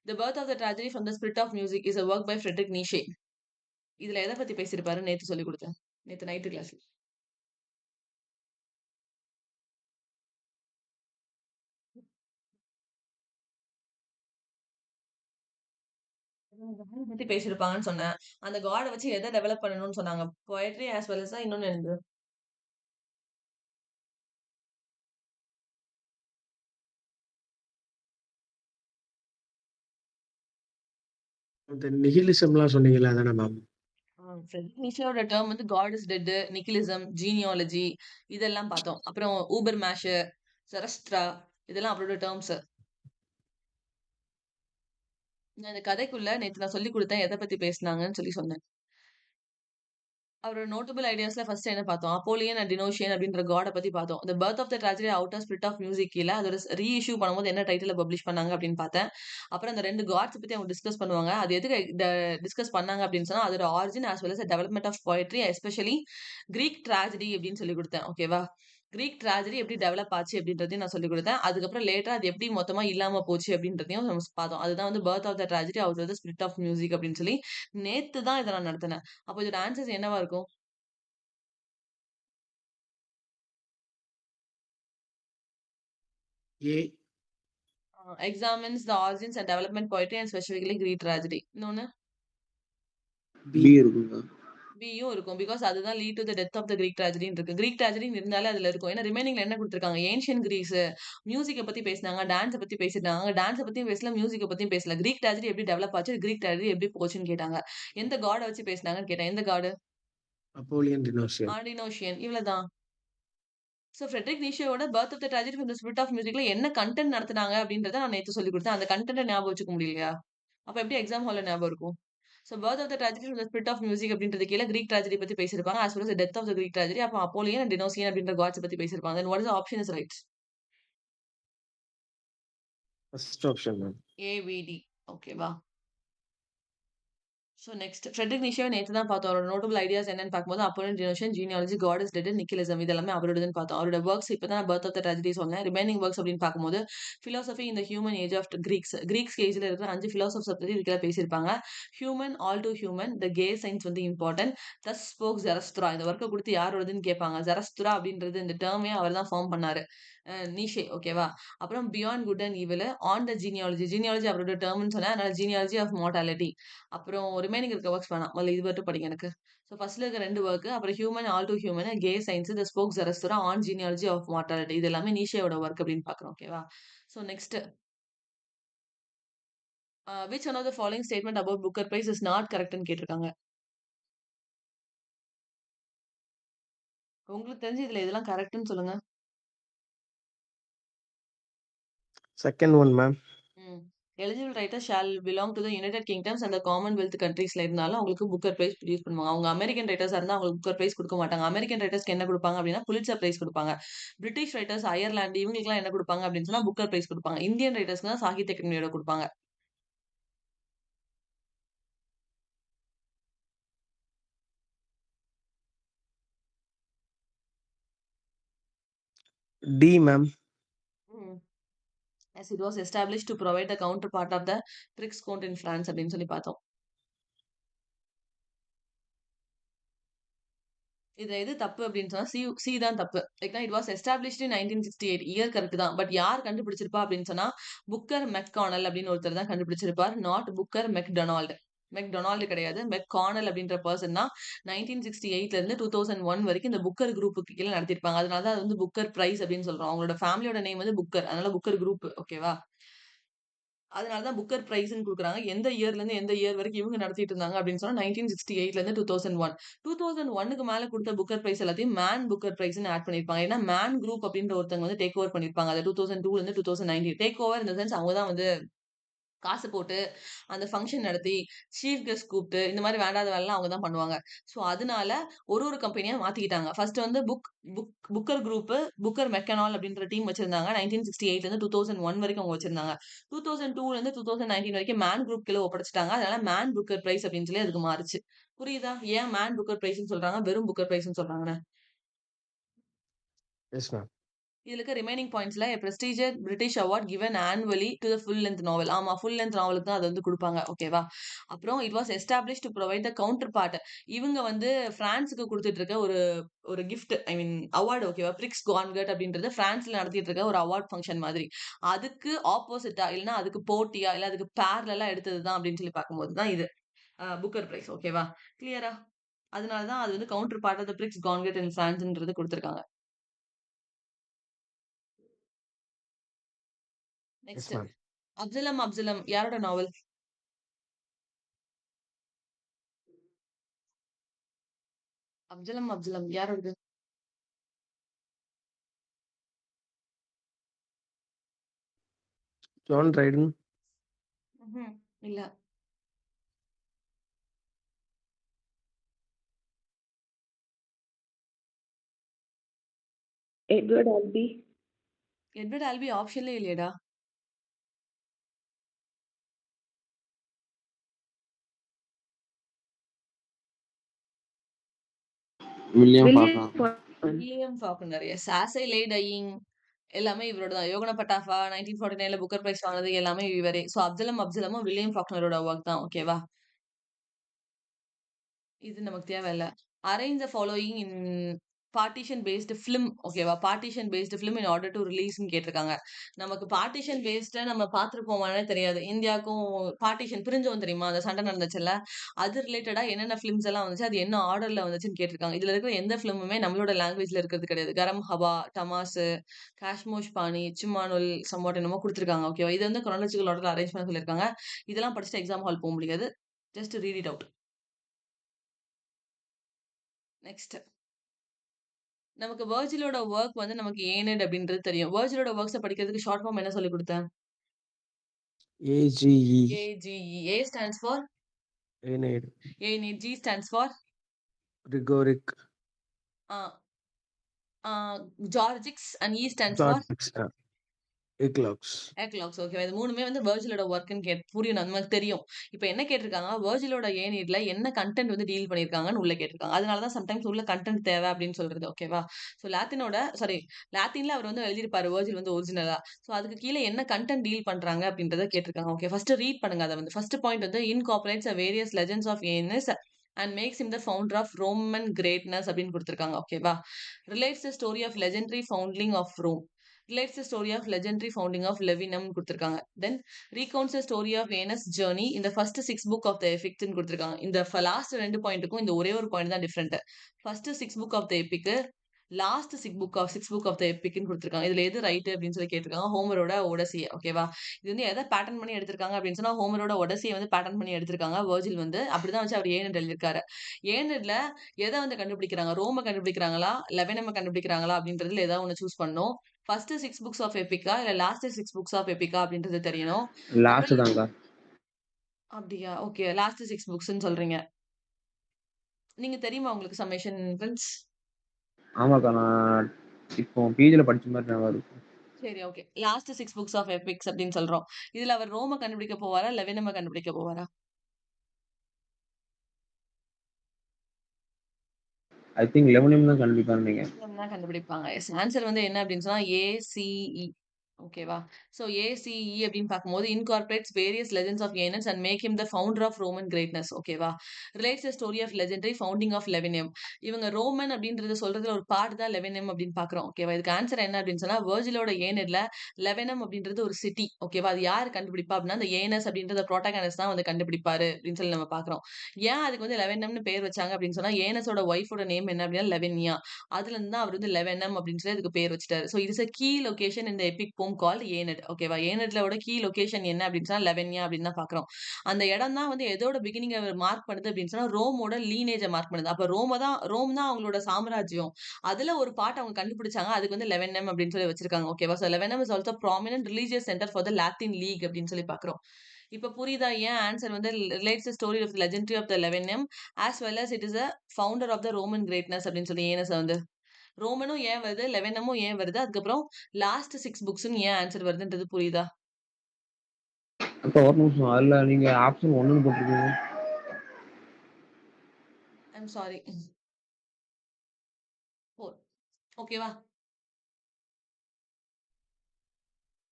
The birth of the tragedy from the spirit of music is a work by Friedrich Nietzsche. இதுல எதை பத்தி பேசியிருப்பாரு நேத்து சொல்லி கொடுத்தேன். நேத்து நைட்டு கிளாஸ். பத்தி பேசியிருப்பாங்கன்னு சொன்னேன். அந்த காட வச்சு எதை டெவலப் பண்ணணும்னு சொன்னாங்க. பொயட்ரி ஆஸ் வெல் அஸ் இன்னொன்னு என்னது? அந்த நிஹிலிசம்லாம் சொன்னீங்கல்ல அதானே மேம்? ஃப்ரெட்ரிக் நீச்சேவோட டெர்ம் வந்து God is dead, nihilism, genealogy இதெல்லாம் பார்த்தோம். அப்புறம் ஊபர் மேஷ், சரஸ்ட்ரா இதெல்லாம் அவரோட டெர்ம்ஸ். நான் இந்த கதைக்குள்ள நேத்து நான் சொல்லிக் கொடுத்தேன் எதை பத்தி பேசினாங்கன்னு சொல்லி சொன்னேன். அவரோட நோட்டபிள் ஐடியாஸ்ல ஃபர்ஸ்ட் என்ன பார்த்தோம்? அப்போலியன் அண்ட் டினோஷியன் அப்படின்ற காட பத்தி பார்த்தோம். The birth of the tragedy out of spirit of music கீழ அதோட ரீஇஷ்யூ பண்ணும்போது என்ன டைட்டில்ல பப்ளிஷ் பண்ணாங்க அப்படின்னு பார்த்தேன். அப்புறம் அந்த 2 காட்ஸ் பத்தி அவங்க டிஸ்கஸ் பண்ணுவாங்க. அது எதுக்கு டிஸ்கஸ் பண்ணாங்க அப்படின்னு சொன்னா, அதோட origin as well as development of poetry especially Greek tragedy அப்படின்னு சொல்லி கொடுத்தேன். ஓகேவா? கிரீக் ட்ராஜடி எப்படி டெவலப் ஆச்சு அப்படின்றதையும் நான் சொல்லிக் கொடுத்தேன். அதுக்கப்புறம் லேட்டரா அது எப்படி மொத்தமா இல்லாம போச்சு அப்படின்றதையும் நம்ம பார்த்தோம். அதுதான் வந்து birth of the tragedy out of the spirit of music அப்படின்னு சொல்லி நேத்து தான் இத நான் நடத்தினேன். அப்போ இதோட ஆன்சர்ஸ் என்னவா இருக்கும்? A. Examines the origins and development poetry and specifically Greek tragedy. இன்னொன்னு பி. பி இருக்குங்க. பியும் இருக்கும். பிகாஸ் அதுதான் lead to the death of the Greek ட்ராஜடின்னு இருக்கு. கிரீக் ட்ராஜடின்னு இருந்தாலே அதுல இருக்கும். ஏன்னா ரிமைனிங்ல என்ன குடுத்துருக்காங்க? ஏன்ஷியன்ட் கிரீஸ் மியூசிக்க பத்தி பேசினாங்க, டான்ஸ பத்தி பேசிட்டாங்க. டான்ஸ பத்தியும் பேசல, மியூசிக்க பத்தியும் பேசல. கிரீக் ட்ராஜடி எப்படி டெவலப் ஆச்சு? கிரீக் ட்ராஜடி எப்படி போச்சுன்னு கேட்டாங்க. எந்த காட வச்சு பேசினாங்கன்னு கேட்டேன். எந்த காடு? அப்போலியன் டினோசியன். ஆர்டினோஷியன். இவ்வளவுதான். சோ ஃப்ரெட்ரிக் நீஷேவோட birth of the tragedy from the spirit of மியூசிக்ல என்ன கன்டென்ட் நடத்துனாங்க அப்படின்றத நான் நேத்து சொல்லிக் கொடுத்தேன். அந்த கன்டென்ட்ட ஞாபகம் வச்சுக்க முடியலையா? அப்ப எப்படி எக்ஸாம் ஹால்ல ஞாபகம் இருக்கும்? So birth of the tragedy from the spirit of music அப்படின்றது கீழ கிரீக் ட்ராஜடி பத்தி பேசியிருப்பாங்க. As well as death of the Greek tragedy. அப்ப அப்போலியன் அண்ட் டினோசியன் அப்படின்ற காட்ஸ் பத்தி பேசியிருப்பாங்க. Then what is the option is right? First option ma'am. ABD. ஓகேவா? So next Friedrich Nietzsche நேத்து தான் பார்த்தோம். அவரோட நோட்டபிள் ஐடியாஸ் என்னன்னு பார்க்கும்போது Apollonian generation, genealogy, God is dead, nihilism இது எல்லாமே அவரோடதுன்னு பார்த்தோம். அவரோட ஒர்க்ஸ் இப்போ தான் பர்த் ஆஃப் த ட்ராஜடி சொன்னேன். ரிமைனிங் ஒர்க்ஸ் அப்படின்னு பார்க்கும்போது ஃபிலாசபி இந்த ஹியூமன் ஏஜ் ஆஃப் கிரீக்ஸ் ஏஜ்ல இருக்கிற 5 ஃபிலாசப்ஸ் பத்தி இதுல பேசியிருப்பாங்க. ஹியூமன் ஆல் டு ஹியூமன் த கே சயின்ஸ் வந்து இம்பார்ட்டன்ட். தஸ் ஸ்போக் ஜெரஸ்துரா இந்த ஒர்க்கை கொடுத்து யாரோடதுன்னு கேட்பாங்க. ஜெரஸ்துரா அப்படின்றது இந்த டேர்மே அவர் தான் ஃபார்ம் பண்ணாரு. நீஷே ஓகேவா. அப்புறம் beyond good and evil on the genealogy அவரோட டேர்ம்னு சொன்னேன். அதனால ஜீனியாலஜி ஆஃப் மார்டாலிட்டி. அப்புறம் ரிமைனிங் இருக்க ஒர்க்ஸ் வேணாம். முதல்ல இது மட்டும் படிங்க எனக்கு. ஸோ ஃபர்ஸ்ட்ல இருக்க 2 ஒர்க் அப்புறம் human all too human, gay science, the spoke Zarathustra on genealogy of morality இது எல்லாமே நீஷேயோட ஒர்க் அப்படின்னு பார்க்குறோம். ஓகேவா. So next which one of the following statement about Booker prize is not கரெக்ட்னு கேட்டிருக்காங்க. உங்களுக்கு தெரிஞ்சு இதுல இதெல்லாம் கரெக்ட்னு சொல்லுங்க. Second one ma'am. Eligible writer shall belong to the United Kingdoms and Commonwealth கண்ட்ரீஸ்ல இருந்தாலும் அவங்களுக்கு புக்கர் பிரைஸ் ப்ரொடியூஸ் பண்ணுவாங்க. அவங்க அமெரிக்கன் ரைட்டர்ஸா இருந்தா அவங்களுக்கு புக்கர் பிரைஸ் கொடுக்க மாட்டாங்க. அமெரிக்கன் ரைட்டர்ஸ்க்கு என்ன கொடுப்பாங்க அப்படின்னா புலிட்சர் பிரைஸ் கொடுப்பாங்க. பிரிட்டிஷ் ரைட்டர்ஸ் அயர்லாந்து இவங்களுக்குலாம் என்ன கொடுப்பாங்க அப்படின்னு சொன்னா புக்கர் பிரைஸ் கொடுப்பாங்க. இந்தியன் ரைட்டர்ஸ்க்கு தான் சாகித்ய அகாடமியோட கொடுப்பாங்க. டி ma'am. As it was established to provide the counterpart of the Prix Comte in France அப்படின்னு சொல்லி பார்த்தோம். இதுல எது தப்பு அப்படின்னு சொன்னா சி தான் தப்பு. It was established in 1968 year correct தான். பட் யார் கண்டுபிடிச்சிருப்பா அப்படின்னு சொன்னா புக்கர் மெக்கானல் அப்படின்னு ஒருத்தர் தான் கண்டுபிடிச்சிருப்பார். Not Booker McDonald. மெக்டொனால்டு கிடையாது. மெக்கானல் அப்படின்ற பர்சன் தான் 1968ல இருந்து 2001 வரைக்கும் இந்த புக்கர் குரூப்புக்கு கீழே நடத்திருப்பாங்க. அதனால தான் அது வந்து புக்கர் பிரைஸ் அப்படின்னு சொல்றோம். அவங்களோட ஃபேமிலியோட நேம் வந்து புக்கர். அதனால புக்கர் குரூப். ஓகேவா. அதனால தான் புக்கர் பிரைஸ்ன்னு குடுக்குறாங்க. எந்த இயர்ல இருந்து எந்த இயர் வரைக்கும் இவங்க நடத்திட்டு இருந்தாங்க அப்படின்னு சொன்னா 1968ல இருந்து 2001. 2001க்கு மேல குடுத்த புக்கர் பிரைஸ் எல்லாத்தையும் மேன் புக்கர் பிரைஸ்ன்னு ஆட் பண்ணிருப்பாங்க. ஏன்னா மேன் குரூப் அப்படின்ற ஒருத்தவங்க வந்து டேக் ஓவர் பண்ணிருப்பாங்க. அது 2002ல இருந்து 2019 டேக் ஓவர் இந்த சென்ஸ் அவங்க தான் வந்து காசு போட்டு அந்த ஃபங்ஷன் நடத்தி சீஃப் கெஸ்ட் கூப்பிட்டு இந்த மாதிரி வேண்டாத வேலைலாம் அவங்க தான் பண்ணுவாங்க. ஸோ அதனால ஒரு கம்பெனியா மாத்திக்கிட்டாங்க. ஃபர்ஸ்ட் வந்து புக்கர் குரூப் புக்கர் மெக்கனால் அப்படின்ற டீம் வச்சிருந்தாங்க. 1968ல இருந்து 2001 வரைக்கும் அவங்க வச்சிருந்தாங்க. 2002ல இருந்து 2019 வரைக்கும் மேன் குரூப் கீழ ஒப்படைச்சிட்டாங்க. அதனால மேன் புக்கர் பிரைஸ் அப்படின்னு சொல்லி அதுக்கு மாறுச்சு. புரியுதா? ஏன் மேன் புக்கர் பிரைஸ்ன்னு சொல்றாங்க வெறும் புக்கர் பிரைஸ்ன்னு சொல்றாங்கன்னு? Yes ma'am. இதுல இருக்க ரிமைனிங் பாயிண்ட்ஸ்ல prestigious British award given annually to the full length novel. ஆமா ஃபுல் லென்த் நாவலுக்கு தான் அது வந்து கொடுப்பாங்க. ஓகேவா. அப்புறம் it was establish to provide the counter part. இவங்க வந்து பிரான்ஸுக்கு கொடுத்துட்டு இருக்க ஒரு ஒரு கிஃப்ட் ஐ மீன் அவார்டு. ஓகேவா. பிரிக்ஸ் கான்கர்ட் அப்படின்றது பிரான்ஸ்ல நடத்திட்டு இருக்க ஒரு அவார்ட் ஃபங்க்ஷன் மாதிரி. அதுக்கு ஆப்போசிட்டா இல்லைன்னா அதுக்கு போட்டியா இல்ல அதுக்கு பேரலா எடுத்தது தான் அப்படின்னு சொல்லி பார்க்கும்போது தான் இது புக்கர் பிரைஸ். ஓகேவா. கிளியரா. அதனால தான் அது வந்து counter part of the Prix Goncourt in பிரான்ஸ்ன்றது கொடுத்துருக்காங்க. Yes next ma'am. அப்சலம் யாரோட நாவல்? அப்சலம் யாரோடது? John Dryden. இல்ல. Edward Albee. எட்வர்ட் ஆல்பி ஆப்ஷன்லயே இல்லையேடா. William William Faulkner. William Faulkner. Yes. As I lay dying எல்லாமே இவரோட தான். யோகன பட்டாஃபா 1949ல புக்கர் பிரைஸ் வாங்குனது எல்லாமே இவரே. ஸோ அப்சலமும் வில்லியம் ஃபால்கனரோட ஒர்க் தான். ஓகேவா? இது நமக்கு தேவையில்ல. Arrange the following in partition based film. ஓகேவா? Partition based film in order to ரிலீஸ்ன்னு கேட்டிருக்காங்க. நமக்கு பார்ட்டிஷன் பேஸ்டா நம்ம பார்த்துருப்போமான்னே தெரியாது. இந்தியாவுக்கும் பார்ட்டிஷன் பிரிஞ்சோம் தெரியுமா? அந்த சண்டை நடந்துச்சுல்ல. அது ரிலேட்டடா என்னென்ன ஃபிலிம்ஸ் எல்லாம் வந்துச்சு, அது என்ன ஆர்டர்ல வந்துச்சுன்னு கேட்டிருக்காங்க. இதுல இருக்கிற எந்த ஃபிலிமுமே நம்மளோட லாங்குவேஜ்ல இருக்கிறது கிடையாது. கரம் ஹவா, டமாசு, காஷ்மோஷ் பாணி, சும்மானுல் சம்வாட் என்னமோ குடுத்துருக்காங்க. ஓகேவா? இது வந்து குரோனாலஜிக்கல் ஆர்டர்ல அரேஞ்ச் பண்ண சொல்லியிருக்காங்க. இதெல்லாம் படிச்சுட்டு எக்ஸாம் ஹால் போ முடியாது. Just read it out. Next. நமக்கு வெர்ஜிலோட வொர்க் வந்து நமக்கு ஏனட் அப்படின்றது தெரியும். வெர்ஜிலோட வொர்க்ஸ படிக்கிறதுக்கு ஷார்ட் ஃபார்ம் என்ன சொல்லிக் குடுத்தேன்? AGE. AGE. A stands for Aeneid. Aeneid. G stands for Rigoric. uh, Georgics and E stands for Georgics. Eclogues. Eclogues. ஓகேவா? இது 3மே வந்து வெர்ஜிலோட வொர்க்ன்னு புரியும். நமக்கு தெரியும். இப்ப என்ன கேட்டிருக்காங்க? வெர்ஜிலோட ஏனீட்ல என்ன கன்டென்ட் வந்து டீல் பண்ணியிருக்காங்கன்னு உள்ள கேட்டிருக்காங்க. அதனால தான் சம்டைம்ஸ் உள்ள கன்டென்ட் தேவை அப்படின்னு சொல்றது. ஓகேவா? ஸோ லாத்தின்ல அவர் வந்து எழுதியிருப்பாரு வெர்ஜில் வந்து ஒரிஜினலா. ஸோ அதுக்கு கீழே என்ன கன்டென்ட் டீல் பண்றாங்க அப்படின்றத கேட்டிருக்காங்க. ஓகே, ஃபர்ஸ்ட் ரீட் பண்ணுங்க. அதை வந்து ஃபர்ஸ்ட் பாயிண்ட் வந்து incorporates various legends of Aeneas and makes him the founder of Roman greatness அப்படின்னு கொடுத்திருக்காங்க. ஓகேவா? Relates the story of legendary foundling of Rome. Relates the story of legendary founding of Levinum கொடுத்திருக்காங்க. Then recounts the story of Venus journey in the first 6 book of the epic ன்னு கொடுத்திருக்காங்க. இந்த last 2 பாயிண்ட்டுக்கும் இந்த ஒரே ஒரு point தான் different. First 6 book of the epic, last 6 book of the epicன்னு கொடுத்திருக்காங்க. இதுல எது ரைட் அப்படின்னு சொல்லி கேட்டிருக்காங்க. ஹோமரோட ஒடசியை. ஓகேவா? இது வந்து எதை பேட்டர்ன் பண்ணி எடுத்திருக்காங்க அப்படின்னு சொன்னா ஹோமரோட ஒடசியை வந்து பேட்டர்ன் பண்ணி எடுத்திருக்காங்க. வெர்ஜில் வந்து அப்படிதான் வச்சு அவர் ஏனட் எழுதியிருக்காரு. ஏனட்ல எதை வந்து கண்டுபிடிக்கிறாங்க? ரோம கண்டுபிடிக்கிறாங்களா, லெவனம கண்டுபிடிக்கிறாங்களா அப்படின்றதுல ஏதாவது ஒண்ணு சூஸ் பண்ணணும். ஃபர்ஸ்ட் 6 புக்ஸ் ஆஃப் எபிக்கா இல்ல லாஸ்ட் 6 புக்ஸ் ஆஃப் எபிக்கா அப்படின்றது தெரியணும். லாஸ்ட் தாங்க. அப்படியா? ஓகே, லாஸ்ட் 6 புக்ஸ்ன்னு சொல்றீங்க. நீங்க தெரியுமா உங்களுக்கு சம்மேஷன் ஃப்ரெண்ட்ஸ்? ஆமாக்கா, நான் இப்போ பிஜில படிச்ச மாதிரி ஞாபகம் இருக்கு. சரி, okay. Last 6 books of epics அப்படின்னு சொல்றோம். இதுல அவர் ரோம கண்டுபிடிக்க போவாரா, லெவனம கண்டுபிடிக்க போவாரா? ஐ திங்க் லெவனியம் தான் கண்டிப்பாக நீங்க. தான் கண்டுபிடிப்பாங்க. எஸ், ஆன்சர் வந்து என்ன அப்படின்னு சொன்னா ACE. ஓகேவா? ஸோ ACE அப்படின்னு பார்க்கும்போது incorporates various legends of Aeneas and make him the founder of Roman greatness. ஓகேவா? Relates the story of legendary founding of Lavinium. இவங்க ரோமன் அப்படின்றத சொல்றதுல ஒரு பார்ட் தான் லெவனியம் அப்படின்னு பார்க்குறோம். ஓகேவா? இதுக்கு ஆன்சர் என்ன அப்படின்னு சொன்னா வெர்ஜிலோட ஏனட்ல லெவனம் அப்படின்றது ஒரு சிட்டி. ஓகேவா? அது யார் கண்டுபிடிப்பா அப்படின்னா அந்த ஏனஸ் அப்படின்றத ப்ரோட்டகனஸ் தான் வந்து கண்டுபிடிப்பாரு அப்படின்னு சொல்லி நம்ம பார்க்குறோம். ஏன் அதுக்கு வந்து லெவனம்னு பேர் வச்சாங்க அப்படின்னு சொன்னா ஏனஸோட ஒய்ஃபோட நேம் என்ன அப்படின்னா லெவன்யா. அதுல இருந்து தான் அவர் வந்து லெவனம் அப்படின்னு சொல்லி அதுக்கு பேர் வச்சுட்டாரு. So it is a key location in the epic poem called ஏனட். ஓகேவா? ஏனட்லோட கீ லொகேஷன் என்ன அப்படின்னு சொன்னா லெவன்யா அப்படின்னு தான் பாக்குறோம். அந்த இடம் தான் வந்து எதோட பிகினிங் மார்க் பண்ணுது அப்படின்னு சொன்னா ரோமோட லீனேஜை மார்க் பண்ணுது. அப்ப ரோம் தான் அவங்களோட சாம்ராஜ்யம். அதுல ஒரு பார்ட் அவங்க கண்டுபிடிச்சாங்க. அதுக்கு வந்து லெவனம் அப்படின்னு சொல்லி வச்சிருக்காங்க. ஓகேவா? So Lavinium is also prominent religious centre for the Latin League அப்படின்னு சொல்லி பாக்குறோம். இப்ப புரியுதா ஏன் ஆன்சர் வந்து relates the story of legendary of the Lavinium as well as it is a founder of the Roman greatness அப்படின்னு சொல்லி ஏனஸ் வந்து ரோமனும் ஏன் வருது, லெவனமும் ஏன் வருது, அதுக்கப்புறம் லாஸ்ட் 6 புக்ஸ்னு ஏன் ஆன்சர் வருதுன்றது புரியுதா? அப்போ ஒரு நிமிஷம், அதில் நீங்க ஆப்ஷன் 1ன்னு போட்டிருக்கீங்க. I'm sorry. 4. ஓகேவா?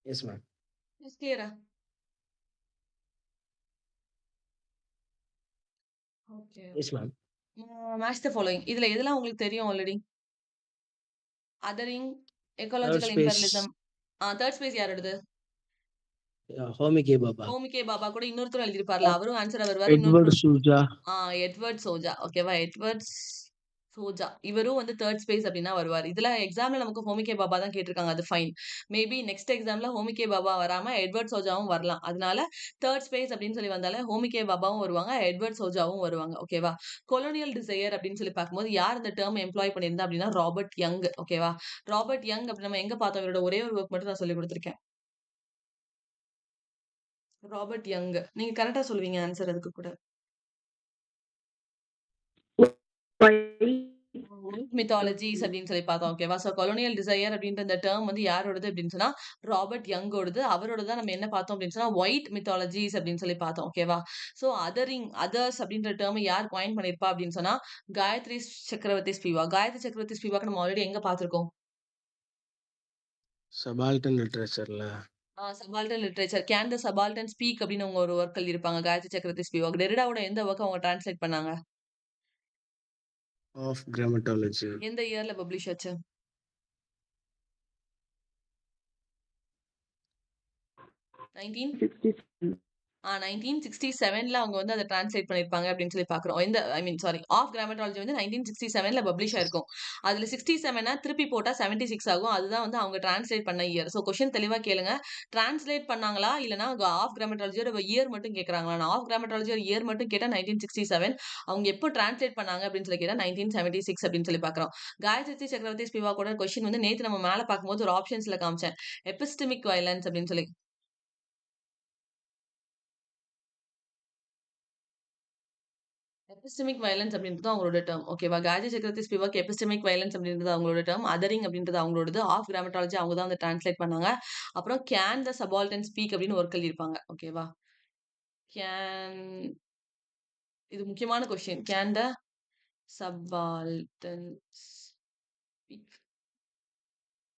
Yes, ma'am. இஸ் கிளியரா? Okay. Yes, ma'am. Match the following. இதுல எதெல்லாம் உங்களுக்கு தெரியும் already? Othering, Third ecological space. Imperialism. Third space யாரோடது? Homi K. Baba. Homi K Bhabha கூட இன்னொருத்தரும் எழுதியிருப்பார்ல, அவரும் ஆன்சரா வருவாரு. Edward இன்னொருத்தரும் Suja. Edward Soja. ஓகேவா? Edward Soja. இவரும் வந்து தேர்ட் ஸ்பேஸ் அப்படின்னா வருவாரு. இதுல எக்ஸாம்ல நமக்கு ஹோமிகே பாபா தான் கேட்டிருக்காங்க. அது ஃபைன். மேபி நெக்ஸ்ட் எக்ஸாம்ல ஹோமிகே பாபா வராம எட்வர்ட் சோஜாவும் வரலாம். அதனால தேர்ட் ஸ்பேஸ் அப்படின்னு சொல்லி வந்தாலே ஹோமிகே பாபாவும் வருவாங்க, எட்வர்ட் சோஜாவும் வருவாங்க. ஓகேவா? கொலோனியல் டிசையர் அப்படின்னு சொல்லி பார்க்கும்போது யார் இந்த டேர்ம் எம்ப்ளாய் பண்ணியிருந்தா அப்படின்னா ராபர்ட் யங். ஓகேவா? ராபர்ட் யங் அப்படி நம்ம எங்க பார்த்தோம்? இவரோட ஒரே ஒரு ஒர்க் மட்டும் நான் சொல்லி கொடுத்துருக்கேன். Robert young. நீங்க கரெக்டா சொல்லுவீங்க ஆன்சர் அதுக்கு கூட. மித்தாலஜிஸ் அப்படின்னு சொல்லி பார்த்தோம். ஓகேவா? ஸோ கொலோனியல் டிசையர் அப்படின்ற இந்த டெர்ம் வந்து யாரோடது அப்படின்னு சொன்னா, ராபர்ட் யங்கோடது. அவரோடது தான் நம்ம என்ன பார்த்தோம் அப்படின்னு சொன்னா, ஒயிட் மித்தாலஜிஸ் அப்படின்னு சொல்லி பார்த்தோம். ஓகேவா? ஸோ அதர்ஸ் அப்படின்ற டெர்ம் யார் காயின் பண்ணியிருப்பா அப்படின்னு சொன்னா, காயத்ரி சக்கரவர்த்தி ஸ்பிவாக். காயத்ரி சக்கரவர்த்தி ஸ்பிவாக் நம்ம ஆல்ரெடி எங்க பார்த்திருக்கோம்? சபால்டன் லிட்ரேச்சர்ல. Subaltern literature. Can the subaltern speak அப்படின்னு அவங்க ஒரு ஒர்க் எழுதியிருப்பாங்க. காயத்ரி சக்கரவர்த்தி ஸ்பிவாக். டெரிடாவோட எந்த ஒர்க் அவங்க டிரான்ஸ்லேட் பண்ணாங்க? ஆஃப் கிராமட்டாலஜி. எந்த இயர்ல பப்ளிஷ் ஆச்சு? 1967ல அவங்க வந்து அத டிரான்ஸ்லேட் பண்ணியிருப்பாங்க அப்படின்னு சொல்லி பார்க்குறோம். ஆஃப் கிராமட்டாலஜி வந்து 1967ல பப்ளிஷ் ஆயிருக்கும். அதுல 67 திருப்பி போட்டா 76 ஆகும். அதுதான் வந்து அவங்க டிரான்ஸ்லேட் பண்ண இயர். ஸோ கொஸ்டின் தெளிவா கேளுங்க. டிரான்ஸ்லேட் பண்ணாங்களா? இல்லன்னா ஆஃப் கிராமட்டாலஜியோட இயர் மட்டும் கேட்கறாங்களா? நான் ஆஃப் கிராமட்டாலஜியோட இயர் மட்டும் கேட்டா 1967. அவங்க எப்போ டிரான்ஸ்லேட் பண்ணாங்க அப்படின்னு சொல்லி கேட்டா 1976 அப்படின்னு சொல்லி பார்க்குறோம். காயத்ரி சக்கரவர்த்தி ஸ்பிவாக்கோட கொஸ்டின் வந்து நேத்து நம்ம மேல பார்க்கும்போது ஒரு ஆப்ஷன்ஸ்ல காமிச்சேன். எபிஸ்டமிக் வயலன்ஸ் அப்படின்னு சொல்லி. எபிஸ்டமிக் வயலன்ஸ் அப்படின்றது அவங்களோட டேர்ம். ஓகேவா? காயத்ரி சக்கரவர்த்தி ஸ்பிவாக் எபிஸ்டமிக் வயலன்ஸ் அப்படின்றது அவங்களோட டேர்ம். அதரிங் அப்படின்றது அவங்களோடது. ஆஃப் கிராமட்டாலஜி அவங்க தான் வந்து டிரான்ஸ்லேட் பண்ணாங்க. அப்புறம் கேன் த சபால்டன் ஸ்பீக் அப்படின்னு ஒர்க் எழுதியிருப்பாங்க. ஓகேவா? கேன் இது முக்கியமான question. Can the subaltern speak.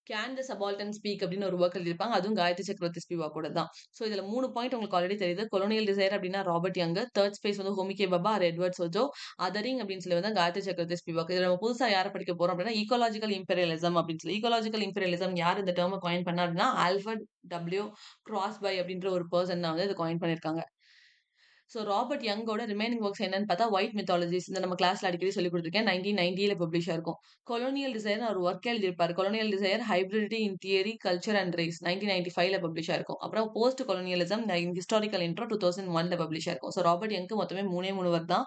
Can the subaltern speak அப்படின்னு ஒரு ஒர்க் எழுதியிருப்பாங்க. அதுவும் காயத்ரி சக்கரவர்த்தி ஸ்பிவாக்கோட தான். ஸோ இதுல 3 பாயிண்ட் உங்களுக்கு ஆல்ரெடி தெரியுது. கொலோனியல் டிசைர் அப்படின்னா ராபர்ட் யங். தேர்ட் ஸ்பேஸ் வந்து Homi K Baba R Edward shojo. Adhering அப்படின்னு சொல்லி வந்து காயத்ரி சக்கரவர்த்தி ஸ்பிவாக். இதுல நம்ம புதுசா யார படிக்க போறோம் அப்படின்னா ஈகாலஜிக்கல் இம்பீரியலிசம் அப்படின்னு சொல்லி. ஈகாலஜிக்கல் இம்பீரியலிசம் யார் இந்த டேர்மை காயின் பண்ணா அப்படின்னா ஆல்ஃபர்ட் டபிள்யூ கிராஸ்பை அப்படின்ற ஒரு பர்சன் தான் வந்து இதை காயின் பண்ணியிருக்காங்க. ஸோ ராபர்ட் யங்கோட ரிமைனிங் ஒர்க்ஸ் என்னன்னு பார்த்தா ஒயிட் மித்தாலஜிஸ். இந்த நம்ம கிளாஸ்ல அடிக்கடி சொல்லி கொடுத்துருக்கேன். 1990ல பப்ளிஷ் ஆயிருக்கும். கொலோனியல் டிசைர் ஒரு ஒர்க் எழுதியிருப்பாரு. Colonial desire hybridity in theory culture and race 1995ல பப்ளிஷ் ஆயிருக்கும். அப்புறம் போஸ்ட் கொலோனியலிசம் ஹிஸ்டாரிக்கல் இன்ட்ரோ 2001ல பப்ளிஷ் ஆயிருக்கும். ஸோ ராபர்ட் யங்க்கு மொத்தமே 3 ஒர்க் தான்.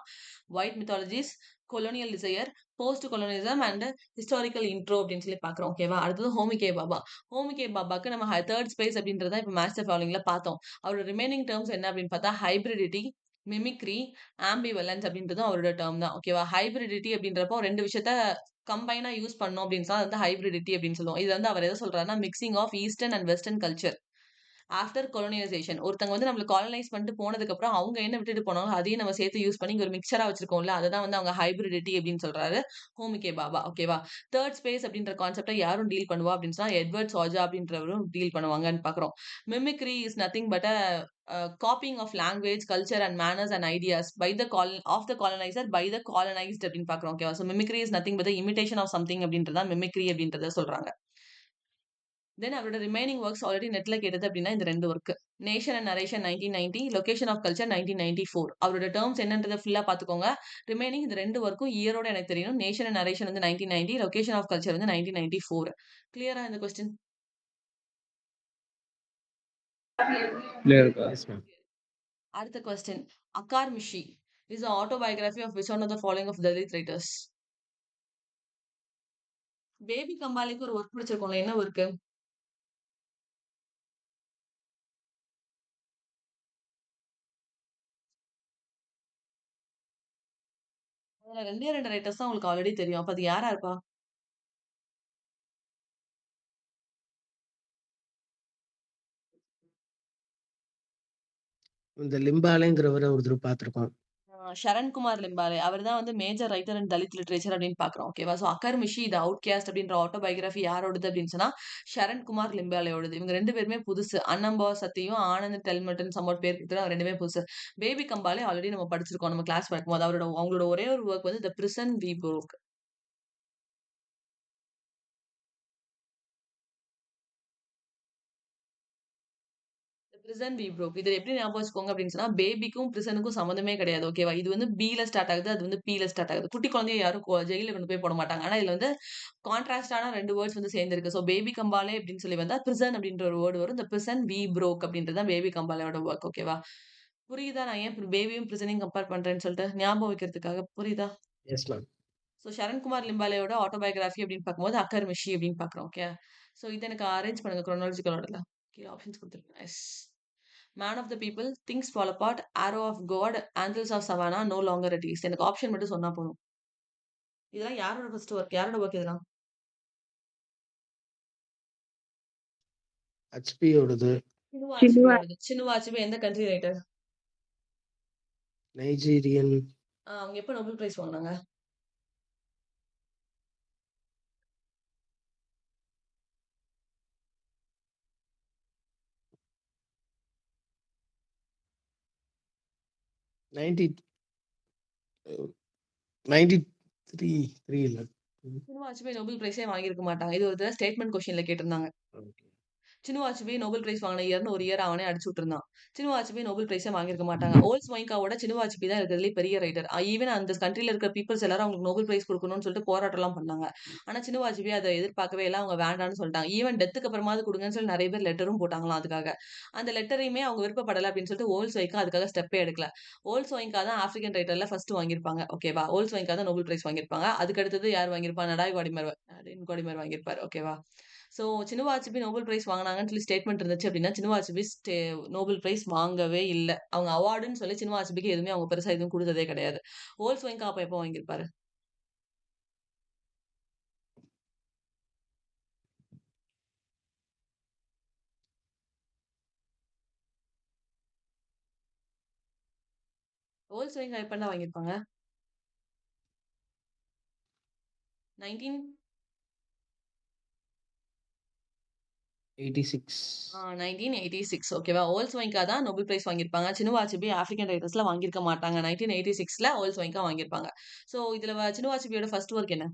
White mythologies, colonial desire, post colonialism and historical intro அப்படின்னு சொல்லி பாக்குறோம். ஓகேவா? அடுத்தது ஹோமிகே பாபா. ஹோமிகே பாபாக்கு நம்ம தேர்ட் ஸ்பேஸ் அப்படின்றத இப்ப மாஸ்டர் ஃபாலோயிங்ல பார்த்தோம். அவரோட ரிமைனிங் டேர்ம்ஸ் என்ன அப்படின்னு பார்த்தா ஹைபிரிடிட்டி, மிமிக்ரி, ஆம்பிவலன்ஸ் அப்படின்றதும் அவரோட டேர்ம் தான். ஓகேவா? ஹைபிரிடிட்டி அப்படின்றப்போ 2 விஷயத்த கம்பைனா யூஸ் பண்ணோம் அப்படின்னு சொன்னா அது வந்து ஹைபிரிடிட்டி அப்படின்னு சொல்லுவோம். இது வந்து அவர் எதை சொல்றாருன்னா mixing of eastern and western culture after colonialisation. ஒருத்தங்க வந்து நம்மள காலனைஸ் பண்ணிட்டு போனதுக்கு அப்புறம் அவங்க என்ன விட்டுட்டு போனாங்களோ அதையும் நம்ம சேர்த்து யூஸ் பண்ணி இங்க ஒரு மிக்சரா வச்சிருக்கோம்ல அததான் வந்து அவங்க ஹைபிரிடிட்டி அப்படின்னு சொல்றாரு ஹோமிகே பாபா. ஓகேவா? தேர்ட் ஸ்பேஸ் அப்படின்ற கான்செப்டை யாரும் டீல் பண்ணுவா அப்படின்னு சொன்னா எட்வர்ட் சாஜா அப்படின்றவரும் டீல் பண்ணுவாங்கன்னு பாக்குறோம். Mimicry is nothing but copying of language culture and manners and ideas by the of the coloniser by the colonised அப்படின்னு பாக்குறோம். ஓகேவா? So mimicry is nothing but imitation of something அப்படின்றதா mimicry அப்படின்றத சொல்றாங்க. தென் அவரோட remaining works already நெட்ல கேட்டது அப்படின்னா இந்த 2 work. Nation and narration 1990, location of culture 1994. அவரோட டேர்ம்ஸ் என்னன்றதை ஃபுல்லா பாத்துக்கோங்க. ரிமைனிங் இந்த 2 ஒர்க்கும் இயரோட எனக்கு தெரியணும். நேஷன் அண்ட் நரேஷன் வந்து 1990, லொகேஷன் ஆஃப் கல்ச்சர் வந்து 1994. கிளியரா இந்த கொஸ்டின்? கிளியர். Yes ma'am. அடுத்த question. Akkarmashi is autobiography of which one of the following of Dalit writers? Baby கம்பாலிக்கு ஒரு ஒர்க் படிச்சிருக்கோம்ல, என்ன ஒர்க்? அதுல 2 ரைட்டர்ஸ் தான் உங்களுக்கு ஆல்ரெடி தெரியும். அப்ப அது யாரா இருப்பா? இந்த லிம்பாலேங்கிறவரை ஒருத்தர் பார்த்திருக்கோம். சரண்குமார் லிம்பாலே. அவர் தான் வந்து மேஜர் ரைட்டர் இன் தலித் லிட்ரேச்சர் அப்படின்னு பார்க்குறோம். ஓகேவா? ஸோ அகர் மிஷி த அவுட்காஸ்ட் அப்படின்ற ஆட்டோபயோகிராஃபி யாரோடது அப்படின்னு சொன்னா சரண்குமார் லிம்பாலேயோடது. இவங்க 2 பேருமே புதுசு. அன்னம்பா சத்தியும் ஆனந்த் டெல்மட்டன் சம்மோட் பேர் கொடுத்துட்டு 2 புதுசு. பேபி கம்பாலே ஆல்ரெடி நம்ம படிச்சிருக்கோம் நம்ம கிளாஸ் பார்க்கும்போது. அவங்களோட ஒரே ஒரு ஒர்க் வந்து the prison we broke. Prison we broke. இத எப்படி ஞாபகம் வச்சுக்கோங்க அப்படின்னு சொன்னா பேபிக்கும் பிரிசனுக்கும் சம்மந்தமே கிடையாது. ஓகேவா? இது வந்து பில ஸ்டார்ட் ஆகுது. அது வந்து பில ஸ்டார்ட் ஆகுது. குட்டி குழந்தைய யாரும் ஜெயில கொண்டு போய் போட மாட்டாங்க. ஆனா இதுல வந்து கான்ட்ராஸ்டான 2 வேர்ட்ஸ் வந்து சேர்ந்திருக்கு. சோ பேபி கம்பாலே அப்படின்னு சொல்லி வந்தா பிரிசன் அப்படின்ற ஒரு வேர்ட் வரும். இந்த பிரிசன் வி broke அப்படின்றது தான் பேபி கம்பாலையோட ஒர்க். ஓகேவா? புரியுதா? நான் ஏன் பேபியும் பிரிசனையும் கம்பேர் பண்றேன்னு சொல்லிட்டு ஞாபகம் வைக்கிறதுக்காக புரியுதா? Yes ma'am. சோ சரண்குமார் லிம்பாலேயோட ஆட்டோபயோகிராஃபி அப்படின்னு பார்க்கும்போது அக்கர் மிஷி அப்படின்னு பார்க்குறோம். ஓகே. சோ இதை எனக்கு அரேஞ்ச் பண்ணுங்க குரோனாலஜிக்கல் ஆர்டர்ல. கீழ ஆப்ஷன்ஸ் கொடுத்துருக்கேன். Yes. Man of the people, things fall apart, arrow of God, anthills of Savannah, no longer at ease. எனக்கு ஆப்ஷன் மட்டும் சொன்னா போதும். இதெல்லாம் யாரோட ஃபர்ஸ்ட் ஒர்க்? யாரோட ஒர்க் இதெல்லாம்? ஹெச்பியோடது. சினுவா சினுவா அச்சுபியோடது. சினுவா அச்சுபி எந்த கண்ட்ரி ரைட்டர்? நைஜீரியன். அவங்க எப்ப நோபல் பிரைஸ் வாங்குனாங்க? நைன்டி 93 இல்ல. சினுவா அச்சுபி நோபல் பிரைஸே வாங்கியிருக்க மாட்டாங்க. இது ஒரு தடவை ஸ்டேட்மெண்ட் கொஸ்டின்ல கேட்டிருந்தாங்க. ஓகே. சினுவா அச்சுபி நோபல் பிரைஸ் வாங்கின இயர்னு ஒரு இயர் அவனே அடிச்சு விட்டுருந்தான். சினுவா அச்சுபி நோபல் பிரைஸே வாங்கியிருக்க மாட்டாங்க. ஓல்ஸ் ஒயின்காவோட சினுவா அச்சுபி தான் இருக்கிறதுலே பெரிய ரைட்டர். ஈவன் அந்த கண்ட்ரில இருக்க பீப்புள்ஸ் எல்லாரும் அவங்களுக்கு நோபல் பிரைஸ் கொடுக்கணும்னு சொல்லிட்டு போராட்டம்லாம் பண்ணாங்க. ஆனா சினுவா அச்சுபி அதை எதிர்பார்க்கவே இல்லை. அவங்க வேண்டாம்னு சொல்லிட்டாங்க. ஈவன் டெத்துக்கு அப்புறமாவது கொடுங்கன்னு சொல்லி நிறைய பேர் லெட்டரும் போட்டாங்களாம் அதுக்காக. அந்த லெட்டரையுமே அவங்க விருப்பப்படலை அப்படின்னு சொல்லிட்டு ஓல்ஸ் ஒயின்கா அதுக்காக ஸ்டெப்பே எடுக்கல. ஓல்ஸ் ஒயின்கா தான் ஆப்பிரிக்கன் ரைட்டர்ல ஃபர்ஸ்ட் வாங்கியிருப்பாங்க. ஓகேவா? ஓல்ஸ் ஒயின்கா தான் நோபல் பிரைஸ் வாங்கியிருப்பாங்க. அதுக்கு அடுத்தது யார் வாங்கியிருப்பா? நடாய் கோடிமர் வாங்கியிருப்பாரு. ஓகேவா? ஸோ சினுவா அச்சுபி நோபல் பிரைஸ் வாங்கினாங்கன்னு சொல்லி ஸ்டேட்மெண்ட் இருந்துச்சு அப்படின்னா சினுவா அச்சுபி நோபல் பிரைஸ் வாங்கவே இல்லை. அவங்க அவார்டுன்னு சொல்லி சினுவா அச்சுபிக்கு எதுவுமே அவங்க பெருசா எதுவும் கொடுத்ததே கிடையாது. ஓல்ஸ் ஒயின்கா அப்ப எப்போ வாங்கியிருப்பாரு? ஓல்ஸ் ஒயின்கா எப்ப வாங்கியிருப்பாங்க? 19 86. 1986. ஓகேவா? ஓல்ஸ் ஒயின்கா தான் நோபல் பிரைஸ் வாங்கியிருப்பாங்க. சினுவா அச்சுபி ஆப்பிரிக்கன் ரைட்டர்ஸ்ல வாங்கியிருக்க மாட்டாங்க. 1986ல ஓல்ஸ் ஒயின்கா வாங்கியிருப்பாங்க. ஸோ இதுல சினுவா அச்சுபியோட ஃபர்ஸ்ட் ஒர்க் என்ன?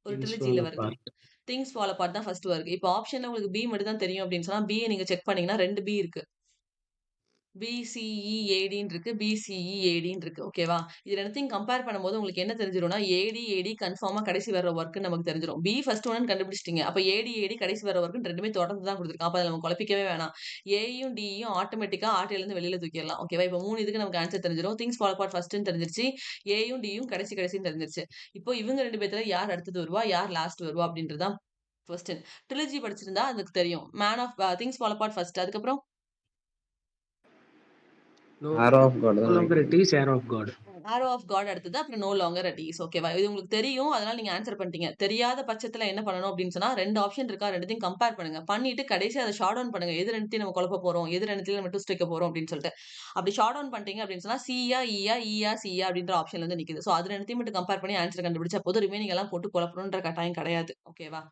ஒரு திங்ஸ் ட்ரிலஜில ஃபால் வருது. அபார்ட். திங்ஸ் ஃபால் அபார்ட் தான் ஃபர்ஸ்ட் ஒர்க். இப்போ ஆப்ஷன்ல உங்களுக்கு பி மட்டும் தான் தெரியும் அப்படின்னு சொன்னா பி நீங்க செக் பண்ணீங்கன்னா 2 பி இருக்கு. பிசிஇஏடின்னு இருக்கு. பிசிஇஏடின்னு இருக்கு. ஓகேவா? இது ரெண்டுத்தையும் கம்பேர் பண்ணும்போது உங்களுக்கு என்ன தெரிஞ்சிரும்னா ஏடி கன்ஃபார்மா கடைசி வர ஒர்க்ன்னு நமக்கு தெரிஞ்சிரும். பி ஃபர்ஸ்ட் ஒன்னு கண்டுபிடிச்சிட்டீங்க. அப்ப ஏடி கடைசி வர ஒர்க்ன்னு ரெண்டுமே தொடர்ந்து தான் கொடுத்துருக்கான். அப்ப அதை நம்ம குழப்பிக்கவே வேணாம். ஏயும் டியும் ஆட்டோமேட்டிக்கா ஆர்டில இருந்து வெளியில தூக்கிடலாம். ஓகேவா? இப்போ 3 இதுக்கு நமக்கு ஆன்சர் தெரிஞ்சிரும். திங்ஸ் ஃபால் அபார்ட் ஃபர்ஸ்ட்னு தெரிஞ்சிருச்சு. ஏயும் டியும் கடைசின்னு தெரிஞ்சிருச்சு. இப்போ இவங்க 2 பேத்துல யார் அடுத்தது வருவா? யார் லாஸ்ட் வருவா? அப்படின்றதுதான் கொஸ்டின். ட்ரிலஜி படிச்சிருந்தா அதுக்கு தெரியும். Man of things fall apart first. அதுக்கப்புறம் ஆரோ ஆஃப் காட் நோ தான் லாங்கர் இட் நினைக்கிறேன். Is air of God. Arrow of God அடுத்தது. அப்புறம் நோ லாங்கர் அட் ஈஸ். ஓகேவா? இது உங்களுக்கு தெரியும். அதனால நீங்க ஆன்சர் பண்ணிட்டீங்க. தெரியாத பட்சத்துல என்ன பண்ணணும் அப்படின்னு சொன்னா 2 ஆப்ஷன் இருக்கா? 2த்தையும் கம்பேர் பண்ணுங்க. பண்ணிட்டு கடைசியா அதை ஷார்ட் டவுன் பண்ணுங்க. எது 2த்தையும் நம்ம குழப்ப போறோம்? எது 2த்தையும் நம்ம ட்விஸ்ட் வைக்க போறோம் அப்படின்னு சொல்லிட்டு. அப்படி ஷார்ட் டவுன் பண்ணிட்டீங்க அப்படின்னு சொன்னா சியா, ஈயா, சியா அப்படின்ற ஆப்ஷன்ல வந்து நிக்குது. சோ அது 2த்தையும் மட்டும் கம்பேர் பண்ணி ஆன்சர் கண்டுபிடிச்சா போதும். ரிமைனிங் எல்லாம் போட்டு குழப்பணும்ன்ற கட்டாயம் கிடையாது. ஓகேவா?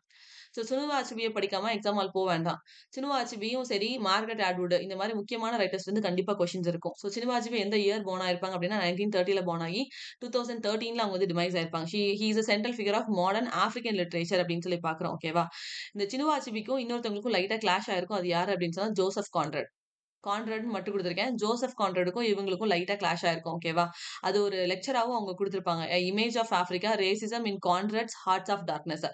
ஸோ சினுவா அச்சுபியை படிக்காம எக்ஸாம் ஹால் போக வேண்டாம். சினுவா அச்சுபியும் சரி, மார்கரெட் அட்வுட் இந்த மாதிரி முக்கியமான ரைட்டர்ஸ் வந்து கண்டிப்பா கொஸ்டின்ஸ் இருக்கும். ஸோ சினுவா அச்சுபி எந்த இயர் போர்ன் ஆயிருப்பாங்க அப்படின்னா 1930ல போர்ன் ஆகி 2013ல அவங்க வந்து டிமைஸ் ஆயிருப்பாங்க. He is a central figure of modern African literature அப்படின்னு சொல்லி பாக்குறோம். ஓகேவா? இந்த சினுவா அச்சுபிக்கும் இன்னொருத்தவங்களுக்கும் லைட்டா கிளாஷ் ஆயிருக்கும். அது யாரு அப்படின்னு சொன்னா ஜோசப் கான்ரட். கான்ட்ராட்ன்னு மட்டும் குடுத்துருக்கேன். ஜோசப் கான்ட்ராடுக்கும் இவங்களுக்கும் லைட்டா கிளாஷ் ஆயிருக்கும். ஓகேவா? அது ஒரு லெக்சராவும் அவங்க குடுத்திருப்பாங்க. Image of Africa racism in Conrad's hearts of darkness.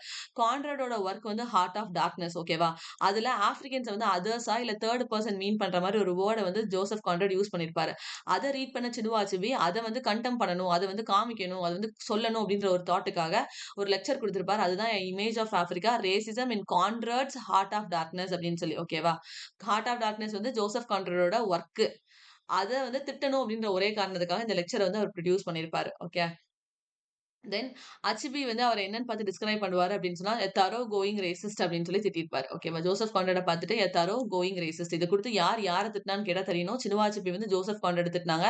கான்ட்ராடோட ஒர்க் வந்து ஹார்ட் ஆஃப் டார்க்னஸ். ஓகேவா? அதுல ஆப்பிரிக்கன்ஸ் வந்து அதர்ஸா இல்ல தேர்ட் பர்சன் மீன் பண்ற மாதிரி ஒரு வேர்டை வந்து ஜோசப் கான்ட்ராட் யூஸ் பண்ணிருப்பாரு. அதை ரீட் பண்ண சினுவா அச்சுபி அதை வந்து கண்டெம் பண்ணணும், அதை வந்து காமிக்கணும், அதை வந்து சொல்லணும் அப்படின்ற ஒரு தாட்டுக்காக ஒரு லெக்சர் கொடுத்திருப்பாரு. அதுதான் image of Africa racism in Conrad's heart of darkness அப்படின்னு சொல்லி. ஓகேவா? ஹார்ட் ஆஃப் டார்க்னஸ் வந்து ஜோசப் கான்ட்ராடோட ஒர்க். அத வந்து திட்டணும் அப்படின்ற ஒரே காரணத்துக்காக இந்த லெக்சர் வந்து அவர் ப்ரொடியூஸ் பண்ணியிருப்பாரு. ஓகே. தென் அச்சிபி வந்து அவர என்னன்னு பார்த்து டிஸ்கிரைப் பண்ணுவாரு அப்படின்னு சொன்னா, "எ தரோ கோயிங் ரேசிஸ்ட்" அப்படின்னு சொல்லி திட்டியிருப்பாரு. ஓகேவா? ஜோசப் கான்ராட பார்த்துட்டு, "எ தரோ கோயிங் ரேசிஸ்ட்" இத குடுத்து யார திட்டினான்னு கேட்டா தெரியணும். சினுவா அச்சிபி வந்து ஜோசப் கான்ராட திட்டினாங்க.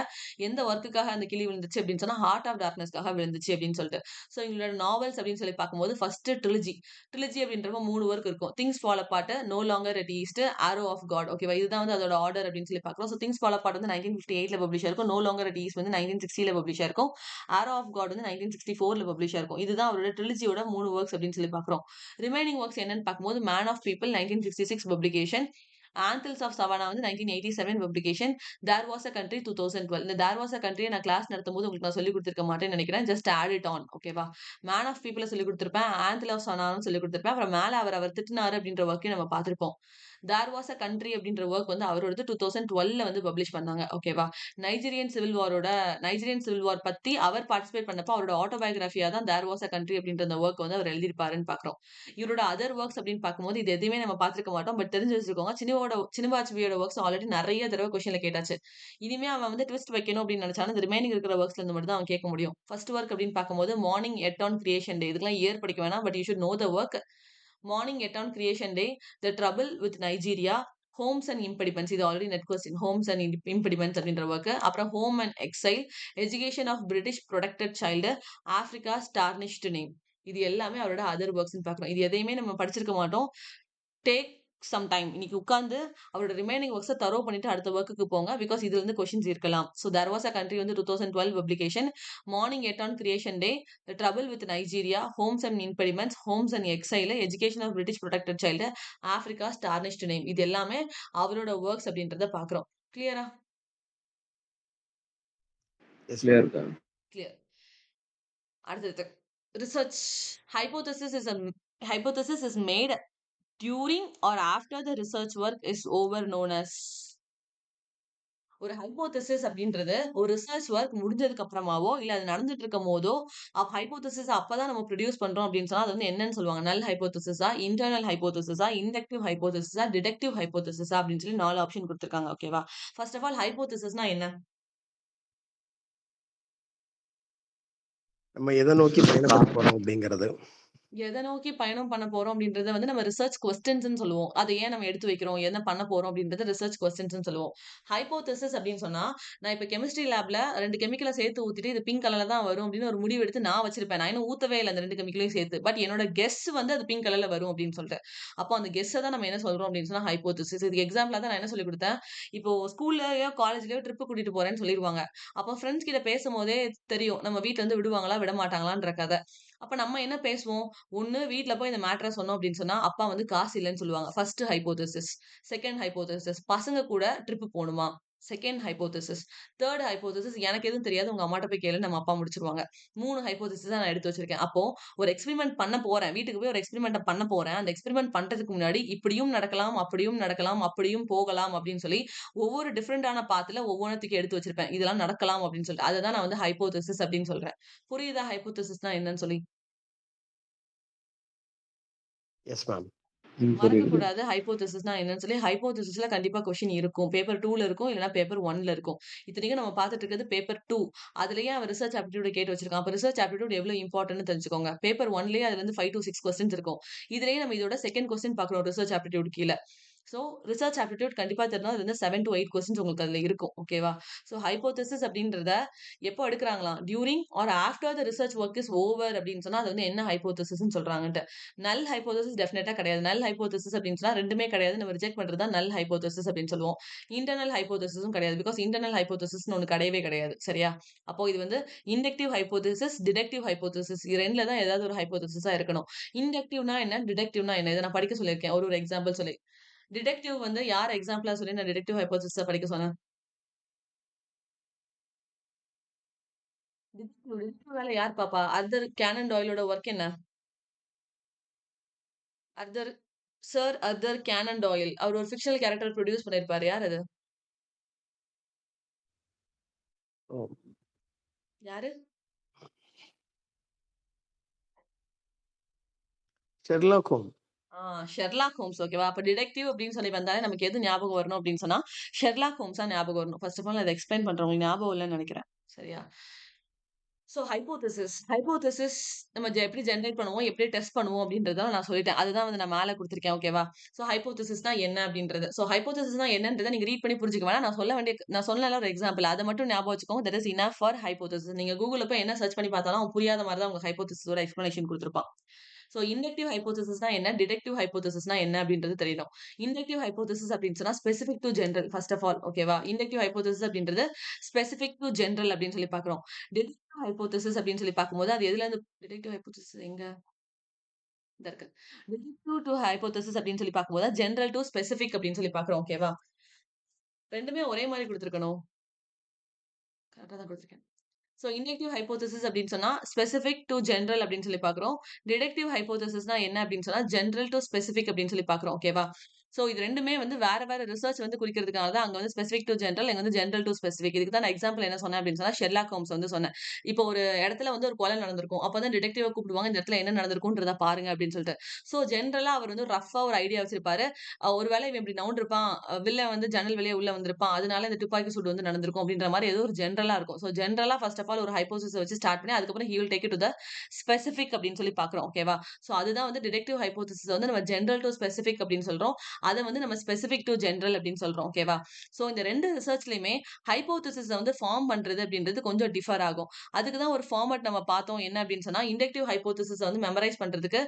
எந்த வொர்க்குக்காக அந்த கிளி விழுந்துச்சு அப்படின்னு சொன்னா, ஹார்ட் ஆஃப் டார்க்னஸ்க்காக விழுந்துச்சு அப்படின்னு சொல்லிட்டு. ஸோ இவங்களோட நாவல்ஸ் அப்படின்னு சொல்லி பார்க்கும்போது, ஃபர்ஸ்ட் ட்ரிலஜி. ட்ரிலஜி அப்படின்றப்ப 3 வொர்க் இருக்கும். Things fall apart, no longer at ease, arrow of God. ஓகேவா? இதுதான் வந்து அதோட ஆர்டர் அப்படின்னு சொல்லி பார்க்கிறோம். ஸோ திங்ஸ் ஃபால் அபார்ட் வந்து 1958ல பப்ளிஷ் ஆயிருக்கும். நோ லாங்கர் அட் ஈஸ்ட் வந்து 1960ல பப்ளிஷ் ஆயிருக்கும். ஆரோ ஆஃப் காட் வந்து 1964ல பப்ளிஷ் ஆயிருக்கும். இதுதான் அவரோட ட்ரிலஜியோட 3 வொர்க்ஸ் அப்படின்னு சொல்லி பார்க்கிறோம். ரிமைனிங் வொர்க்ஸ் என்னன்னு பார்க்கும்போது man of people 1966 publication, anthills of savannah வந்து 1987 publication, there was a country 2012. இந்த தேர் வாஸ் அ கண்ட்ரியை நான் கிளாஸ் நடத்தும்போது உங்களுக்கு நான் சொல்லி கொடுத்திருக்க மாட்டேன்னு நினைக்கிறேன். Just add it on. ஓகேவா? மேன் ஆஃப் பீப்பிள சொல்லி கொடுத்திருப்பேன், ஆந்தில் ஆஃப் சவானாவும் சொல்லி கொடுத்திருப்பேன். அப்புறம் மேல அவர் திட்டினாரு அப்படின்ற ஒர்க்கையும் நம்ம பார்த்திருப்போம். தேர் வாஸ் அ கண்ட்ரி அப்படின்ற ஒர்க் வந்து அவரோடது 2012ல வந்து பப்ளிஷ் பண்ணாங்க. ஓகேவா? நைஜீரியன் சிவில் வார் பத்தி அவர் பார்ட்டிசிபேட் பண்ணப்போ அவரோட ஆட்டோபயோகிராஃபியா தான் தேர் வாஸ் அ கண்ட்ரி அப்படின்ற அந்த ஒர்க் வந்து அவர் எழுதியிருப்பாருன்னு பார்க்குறோம். இவரோட அதர் ஒர்க்ஸ் அப்படின்னு பார்க்கும்போது இது எதுவுமே நம்ம பார்த்திருக்க மாட்டோம். பட் தெரிஞ்சு வச்சிருக்கோங்க. சினிமாச்சுவியோட ஒர்க்ஸ் ஆல்ரெடி நிறைய தடவை கொஸ்டின்ல கேட்டாச்சு. இனிமே அவன் வந்து ட்விஸ்ட் வைக்கணும் அப்படின்னு நினைச்சாலும் இந்த ரிமைனிங் இருக்கிற ஒர்க்ஸ்ல இருந்து மட்டும் தான் அவன் கேட்க முடியும். ஃபர்ஸ்ட் ஒர்க் அப்படின்னு பார்க்கும்போது morning yet on creation day. இதுக்கெல்லாம் இயர் படிக்க வேணாம். But you should know the work. Morning yet on creation day, the trouble with Nigeria, hopes and impediments. இது already net question. Hopes and impediments அப்படின்ற work. அப்புறம் home and exile, education of British protected child, Africa tarnished name. இது எல்லாமே அவரோட other ஒர்க்ஸ்ன்னு பார்க்குறோம். இது எதையுமே நம்ம படிச்சிருக்க மாட்டோம். Take some time. இன்னைக்கு உட்கார்ந்து அவரோட ரிமைனிங் ஒர்க்ஸை தரோ பண்ணிட்டு அடுத்த ஒர்க்குக்கு போங்க. பிகாஸ் இதுல இருந்து கொஸ்டின்ஸ் இருக்கலாம். So there was a country வந்து 2012 publication. Morning yet on creation day, the trouble with Nigeria, hopes and impediments, hopes and exile, education of British protected child, Africa tarnished name. இது எல்லாமே அவரோட works அப்படின்றத பார்க்குறோம். கிளியரா? Yes clear ma'am. இருக்கா? Clear. அடுத்தது research. Hypothesis is made during or after the research work is over known as. ஒரு hypothesis அப்படின்றது ஒரு ரிசர்ச் ஒர்க் முடிஞ்சதுக்கு அப்புறமாவோ இல்ல அது நடந்துட்டு இருக்கும் போதோ ஹைபோதசிஸ் அப்பதான் நம்ம ப்ரொடியூஸ் பண்றோம் அப்படின்னு சொன்னா அது வந்து என்னன்னு சொல்லுவாங்க? நல் ஹைபோதசிஸா, இன்டர்னல் ஹைபோதசிஸா, இண்டக்டிவ் ஹைபோதசிஸா, டிடக்டிவ் ஹைபோதசிஸா அப்படின்னு சொல்லி 4 ஆப்ஷன் கொடுத்திருக்காங்க. ஓகேவா? ஃபர்ஸ்ட் ஆஃப் ஆல் ஹைபோதசிஸ்னா என்ன? நம்ம எதை நோக்கி பயணம் பண்ண போறோம் அப்படிங்கிறது. எதை நோக்கி பயணம் பண்ண போறோம் அப்படின்றத வந்து நம்ம ரிசர்ச் கொஸ்டின்ஸ்னு சொல்லுவோம். அதை ஏன் நம்ம எடுத்து வைக்கிறோம், என்ன பண்ண போறோம் அப்படின்றத ரிசர்ச் கொஸ்டின்ஸ்னு சொல்லுவோம். ஹைபோதசிஸ் அப்படின்னு சொன்னா, நான் இப்ப கெமிஸ்ட்ரி லேப்ல 2 கெமிக்கலை சேர்த்து ஊத்திட்டு இது பிங்க் கலர்ல தான் வரும் அப்படின்னு ஒரு முடிவு எடுத்து நான் வச்சிருப்பேன். நான் இன்னும் ஊத்தவே இல்லை அந்த 2 கெமிக்கலையும் சேர்த்து. பட் என்னோட கெஸ் வந்து அது பிங்க் கலர்ல வரும் அப்படின்னு சொல்லிட்டு. அப்போ அந்த கெஸ்ஸை தான் நம்ம என்ன சொல்றோம் அப்படின்னு சொன்னா ஹைபோதசிஸ். இதுக்கு எக்ஸாம்பிளா தான் நான் என்ன சொல்லி கொடுத்தேன். இப்போ ஸ்கூல்லயோ காலேஜ்லயோ ட்ரிப் கூட்டிட்டு போறேன்னு சொல்லிடுவாங்க. அப்போ ஃப்ரெண்ட்ஸ் கிட்ட பேசும்போதே தெரியும் நம்ம வீட்ல இருந்து விடுவாங்களா விட மாட்டாங்களான்ற கதை. அப்ப நம்ம என்ன பேசுவோம்? ஒண்ணு வீட்ல போய் இந்த மேட்டர சொன்னோம் அப்படின்னு சொன்னா, அப்பா வந்து காசு இல்லன்னு சொல்லுவாங்க. First hypothesis. செகண்ட் ஹைபோதசிஸ், பசங்க கூட ட்ரிப் போணுமா? Second hypothesis. தேர்ட் ஹைபோதசிஸ், எனக்கு எதுவும் தெரியாது. உங்க அம்மாட்ட போய் கேளுன்னு நம்ம அப்பா முடிச்சுருவாங்க. 3 ஹைபோதசிஸ் தான் நான் எடுத்து வச்சிருக்கேன். அப்போ ஒரு எக்ஸ்பெரிமெண்ட் பண்ண போறேன். வீட்டுக்கு போய் ஒரு எக்ஸ்பெரிமெண்ட்ட பண்ண போறேன். அந்த எக்ஸ்பெரிமெண்ட் பண்றதுக்கு முன்னாடி இப்படியும் நடக்கலாம், அப்படியும் நடக்கலாம், அப்படியும் போகலாம் அப்படின்னு சொல்லி ஒவ்வொரு டிஃபரெண்டான பாத்துல ஒவ்வொன்னுத்துக்கும் எடுத்து வச்சிருப்பேன். இதெல்லாம் நடக்கலாம் அப்படின்னு சொல்லிட்டு. அததான் நான் வந்து ஹைபோதசிஸ் அப்படின்னு சொல்றேன். புரியுதா ஹைபோதசிஸ்னா என்னன்னு சொல்லி? Yes ma'am. புரியுது. மறக்கக்கூடாது ஹைபோதசிஸ்னா என்னன்னு சொல்லி. ஹைபோதசிஸ்ல கண்டிப்பா கொஸ்டின் இருக்கும். பேப்பர் 2ல இருக்கும். இல்லன்னா பேப்பர் 1ல இருக்கும். இத்தனைக்கும் நம்ம பார்த்துட்டு இருக்கிறது பேப்பர் 2. அதுலயே அவன் ரிசர்ச் ஆப்டிட்யூட் கேட்டு வச்சிருக்கான். அப்ப ரிசர்ச் ஆப்டிட்யூட் எவ்வளவு இம்பார்ட்டன்ட்னு தெரிஞ்சுக்கோங்க. பேப்பர் 1லயே அதுல இருந்து 5 to 6 கொஸ்டின்ஸ் இருக்கும். இதுலயே நம்ம இதோட செகண்ட் கொஸ்டின் பார்க்கிறோம் ரிசர்ச் ஆப்டிட்யூட் கீழ. சோ ரிசர்ச் ஆப்டிட்யூட் கண்டிப்பா தெரிஞ்சா அதுல இருந்து 7 to 8 கொஸ்டின்ஸ் உங்களுக்கு அதுல இருக்கும். ஓகேவா? சோ ஹைபோதசிஸ் அப்படின்றத எப்போ எடுக்கறாங்களாம்? During or after the research work is over அப்படின்னு சொன்னா அது வந்து என்ன ஹைபோதசிஸ்ன்னு சொல்றாங்கன்ட்டு. நல் ஹைபோதசிஸ் டெஃபினட்டா கிடையாது. நல் ஹைபோதசிஸ் அப்படின்னு சொன்னா 2மே கிடையாது. நம்ம ரிஜெக்ட் பண்றது தான் நல் ஹைபோதசிஸ் அப்படின்னு சொல்லுவோம். இன்டர்னல் ஹைபோதசிஸும் கிடையாது. பிகாஸ் இன்டர்னல் ஹைபோதசிஸ்னு ஒண்ணு கிடையவே கிடையாது. சரியா? அப்போ இது வந்து இண்டக்டிவ் ஹைபோதசிஸ், டிடக்டிவ் ஹைபோதசிஸ். இது 2ல தான் ஏதாவது ஒரு ஹைபோதசிஸா இருக்கணும். இண்டக்டிவ்னா என்ன? டிடக்டிவ்னா என்ன? இத நான் படிக்க சொல்லியிருக்கேன். ஒரு எக்ஸாம்பிள் சொல்லி. டிடக்டிவ் வந்து யார் எக்ஸாம்பிளா சொல்லி நான் டிடக்டிவ் ஹைபோதசிஸ படிக்க சொன்னேன்? டிடக்டிவ் வேலை யார் பாப்பா? ஆர்தர் கேனன் டாயிலோட ஒர்க் என்ன? Arthur sir Arthur Conan Doyle. அவர் ஒரு ஃபிக்ஷனல் கேரக்டர் ப்ரொடியூஸ் பண்ணிருப்பாரு. யார் அது? ஓ, யாரு? ஷெர்லாக் ஹோம். Sherlock Holmes. ஓகேவா? அப்ப டிடெக்டிவ் அப்படின்னு சொல்லி வந்தாலே நமக்கு எது ஞாபகம் வரணும் அப்படின்னு சொன்னா, ஷெர்லாக் ஹோம்ஸா ஞாபகம் வரணும். ஃபர்ஸ்ட் ஆஃப் ஆல் அத எக்ஸ்பிளைன் பண்றேன். உங்களுக்கு ஞாபகம் இல்லன்னு நெனைக்கிறேன். சரியா? சோ ஹைபோதசிஸ் நம்ம எப்படி ஜெனரேட் பண்ணுவோம், எப்படி டெஸ்ட் பண்ணுவோம் அப்படின்றத நான் சொல்லிட்டேன். அதுதான் வந்து நான் மேல குடுத்திருக்கேன். ஓகேவா? சோ ஹைபோதசிஸ்னா என்ன அப்படின்றது. சோ ஹைபோதசிஸ்னா என்னன்றத நீங்க ரீட் பண்ணி புரிஞ்சுக்க வேணாம். நான் சொன்னேன்ல ஒரு எக்ஸாம்பிள். அத மட்டும் ஞாபகம் வச்சுக்கோங்க. That is enough for hypothesis. நீங்க Googleல போய் என்ன சர்ச் பண்ணி பார்த்தாலும் அவன் புரியாத மாரி தான் உங்க ஹைபோதசிஸோட எக்ஸ்பிளனேஷன் குடுத்திருப்பான். சோ இண்டக்டிவ் ஹைபோதசிஸ்னா என்ன? டிடக்டிவ் ஹைபோதசிஸ்னா என்ன அப்படின்றது தெரியணும். இண்டக்டிவ் ஹைபோதசிஸ் அப்படின்னு சொன்னா specific to general first of all. ஓகேவா? இண்டக்டிவ் ஹைபோதசிஸ் அப்படின்றது ஸ்பெசிஃபிக் டு ஜெனரல் அப்படின்னு சொல்லி பார்க்கிறோம். டிடக்டிவ் ஹைபோதசிஸ் அப்படின்னு சொல்லி பார்க்கும்போது அது எதுல இருந்து டிடக்டிவ் ஹைபோதசிஸ் எங்க? இந்த இருக்கு. டிடக்டிவ் டு ஹைபோதசிஸ் அப்படின்னு சொல்லி பார்க்கும்போது ஜெனரல் டு ஸ்பெசிஃபிக் அப்படின்னு சொல்லி பார்க்கிறோம். ஓகேவா? 2மே ஒரே மாரி குடுத்திருக்கணும். கரெக்ட்டா தான் குடுத்திருக்கேன். சோ இண்டக்டிவ் ஹைபோதசிஸ் அப்படின்னு சொன்னா ஸ்பெசிஃபிக் டு ஜெனரல் அப்படின்னு சொல்லி பார்க்கிறோம். டிடக்டிவ் ஹைபோதசிஸ்னா என்ன அப்படின்னு சொன்னா ஜெனரல் டு ஸ்பெசிஃபிக் அப்படின்னு சொல்லி பார்க்கிறோம். ஓகேவா? சோ இது 2மே வந்து வேற வேற ரிசர்ச் வந்து குறிக்கிறதுக்காக தான் அங்க வந்து ஸ்பெசிஃபிக் டூ ஜெனரல், இங்க வந்து ஜெனரல் டூ ஸ்பெசிஃபிக். இதுக்கு தான் நான் எக்ஸாம்பிள் என்ன சொன்னேன் அப்படின்னு சொன்னா, ஷெர்லாக் ஹோம்ஸ் வந்து சொன்னேன். இப்போ ஒரு இடத்துல வந்து ஒரு கொலை நடந்திருக்கும். அப்ப தான் டிடெக்டிவ கூப்பிடுவாங்க. இந்த இடத்துல என்ன நடந்திருக்கும்ன்றத பாருங்க அப்படின்னு சொல்லிட்டு. சோ ஜெனரலா அவர் வந்து ரஃப்பா ஒரு ஐடியா வச்சிருப்பாரு. ஒருவேளை இவன் இப்படி நவுண்டிருப்பான். வில்லன் வந்து ஜன்னல் வழியா உள்ள வந்திருப்பான். அதனால இந்த துப்பாக்கி சூடு வந்து நடந்திருக்கும் அப்படின்ற மாரி ஏதோ ஒரு ஜெனரலா இருக்கும். சோ ஜெனரலா ஃபர்ஸ்ட் ஆஃப் ஆல் ஒரு ஹைப்போதசிஸ வச்சு ஸ்டார்ட் பண்ணி அதுக்கப்புறம் he will take it to the specific அப்படின்னு சொல்லி பார்க்கிறோம். ஓகேவா? சோ அதுதான் வந்து டிடெக்டிவ் ஹைப்போதசிஸ வந்து நம்ம ஜெனரல் டூ ஸ்பெசிஃபிக் அப்படின்னு சொல்றோம். அத வந்து நம்ம ஸ்பெசிஃபிக் டூ ஜெனரல் அப்படின்னு சொல்றோம். ஓகேவா? சோ இந்த 2 ரிசர்ச்லயுமே ஹைப்போதசிஸ வந்து ஃபார்ம் பண்றது அப்படின்றது கொஞ்சம் டிஃபர் ஆகும். அதுக்கு தான் ஒரு ஃபார்மட் நம்ம பார்த்தோம். என்ன அப்படின்னு சொன்னா, இண்டக்டிவ் ஹைப்போதசிஸ வந்து மெமரைஸ் பண்றதுக்கு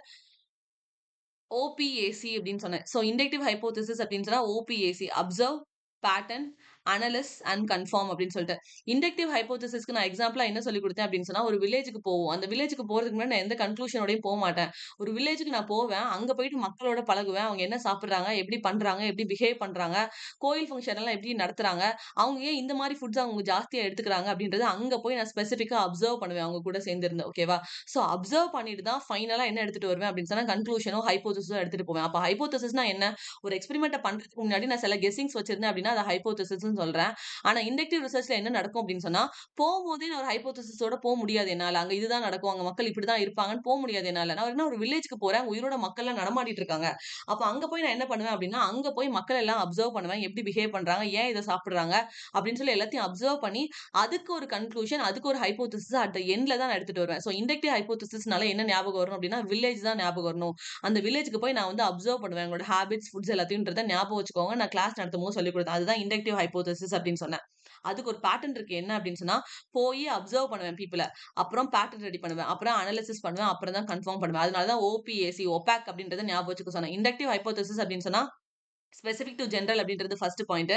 ஓபிஏசி அப்படின்னு சொன்னேன். சோ இண்டக்டிவ் ஹைப்போதசிஸ் அப்படின்னு சொன்னா OPAC observe, pattern, analyse and confirm அப்படின்னு சொல்லிட்டு. இண்டக்டிவ் ஹைப்போதசிஸ்க்கு நான் எக்ஸாம்பிளா என்ன சொல்லிக் குடுத்தேன் அப்படின்னு சொன்னா, ஒரு வில்லேஜ்க்கு போவோம். அந்த வில்லேஜ்க்கு போறதுக்கு முன்னாடி நான் எந்த கன்க்ளூஷனோடயும் போமாட்டேன். ஒரு வில்லேஜ்க்கு நான் போவேன். அங்க போயிட்டு மக்களோட பழகுவேன். அவங்க என்ன சாப்பிடுறாங்க? எப்படி பண்றாங்க? எப்படி பிஹேவ் பண்றாங்க? கோயில் ஃபங்ஷன் எல்லாம் எப்படி நடத்துறாங்க? அவங்க ஏன் இந்த மாரி ஃபுட்ஸ் அவங்க ஜாஸ்தியா எடுத்துக்கிறாங்க? அப்படின்றத அங்க போய் நான் ஸ்பெசிஃபிக்கா அப்சர்வ் பண்ணுவேன். அவங்க கூட சேர்ந்திருந்து. ஓகேவா? சோ அப்சர்வ் பண்ணிட்டு தான் ஃபைனலா என்ன எடுத்துட்டு வருவேன் அப்படின்னு சொன்னா, கன்க்ளூஷனோ, ஹைப்போதசிஸோ எடுத்துட்டு போவேன். அப்ப ஹைப்போதசிஸ்னா என்ன? ஒரு எக்ஸ்பெரிமென்ட்ட பண்றதுக்கு முன்னாடி நான் சில கெஸ்ஸிங்ஸ் வச்சிருந்தேன் அப்படின்னா, அத ஹைப்போதசிஸ்ன்னு சொல்றேன். ஆனா இண்டக்டிவ் ரிசர்ச்ல என்ன நடக்கும் அப்படின்னு சொன்னா, போம்போதே நான் ஒரு ஹைப்போதசிஸோட முடியாது என்னால. அங்க இதுதான் நடக்கும். அங்க மக்கள் இப்படிதான் இருப்பாங்கன்னு முடியாது என்னால. நான் என்ன ஒரு வில்லேஜ்க்கு போறேன். அங்க உயிரோட மக்கள்லாம் நடமாடிட்டு இருக்காங்க. அப்ப அங்க போய் நான் என்ன பண்ணுவேன் அப்படின்னா, அங்க போய் மக்கள் எல்லாம் அப்சர்வ் பண்ணுவேன். எப்படி பிஹேவ் பண்றாங்க? ஏன் இத சாப்பிடுறாங்க? அப்படின்னு சொல்லி எல்லாத்தையும் அப்சர்வ் பண்ணி, அதுக்கு ஒரு கன்க்ளூஷன், அதுக்கு ஒரு ஹைப்போதசிஸ் அட் த எண்ட்ல தான் நான் எடுத்துட்டு வருவேன். சோ இண்டக்டிவ் ஹைப்போதசிஸ்னால என்ன ஞாபகம் வரும் அப்படின்னா, வில்லேஜ் தான் ஞாபகம் வரணும். அந்த வில்லேஜ்க்கு போய் நான் வந்து அப்சர்வ் பண்ணுவேன். அவங்களோட ஹேபிட்ஸ், ஃபுட்ஸ் எல்லாத்தையும்ன்றத ஞாபகம் வச்சுக்கோங்க. நான் கிளாஸ் நடத்தும்போது சொல்லிக் குடுத்தேன். அதுதான் இண்டக்டிவ் ஹைப்போதசிஸ் அப்படின்னு சொன்னேன். அதுக்கு ஒரு பேட்டர்ன் இருக்கு. என்ன அப்படின்னு சொன்னா, போயி அப்சர்வ் பண்ணுவேன் பீப்பிள. அப்புறம் பேட்டர்ன் ரெடி பண்ணுவேன். அப்புறம் அனலைசிஸ் பண்ணுவேன். அப்புறம் தான் கன்ஃபார்ம் பண்ணுவேன். அதனால தான் ஓபிஏசி, ஒபாக் அப்படின்றத ஞாபகம் வச்சுக்க சொன்னேன். இண்டக்டிவ் ஹைப்போதசிஸ் அப்படின்னு சொன்னா ஸ்பெசிஃபிக் டூ ஜெனரல் அப்படின்றது ஃபர்ஸ்ட் பாயிண்ட்.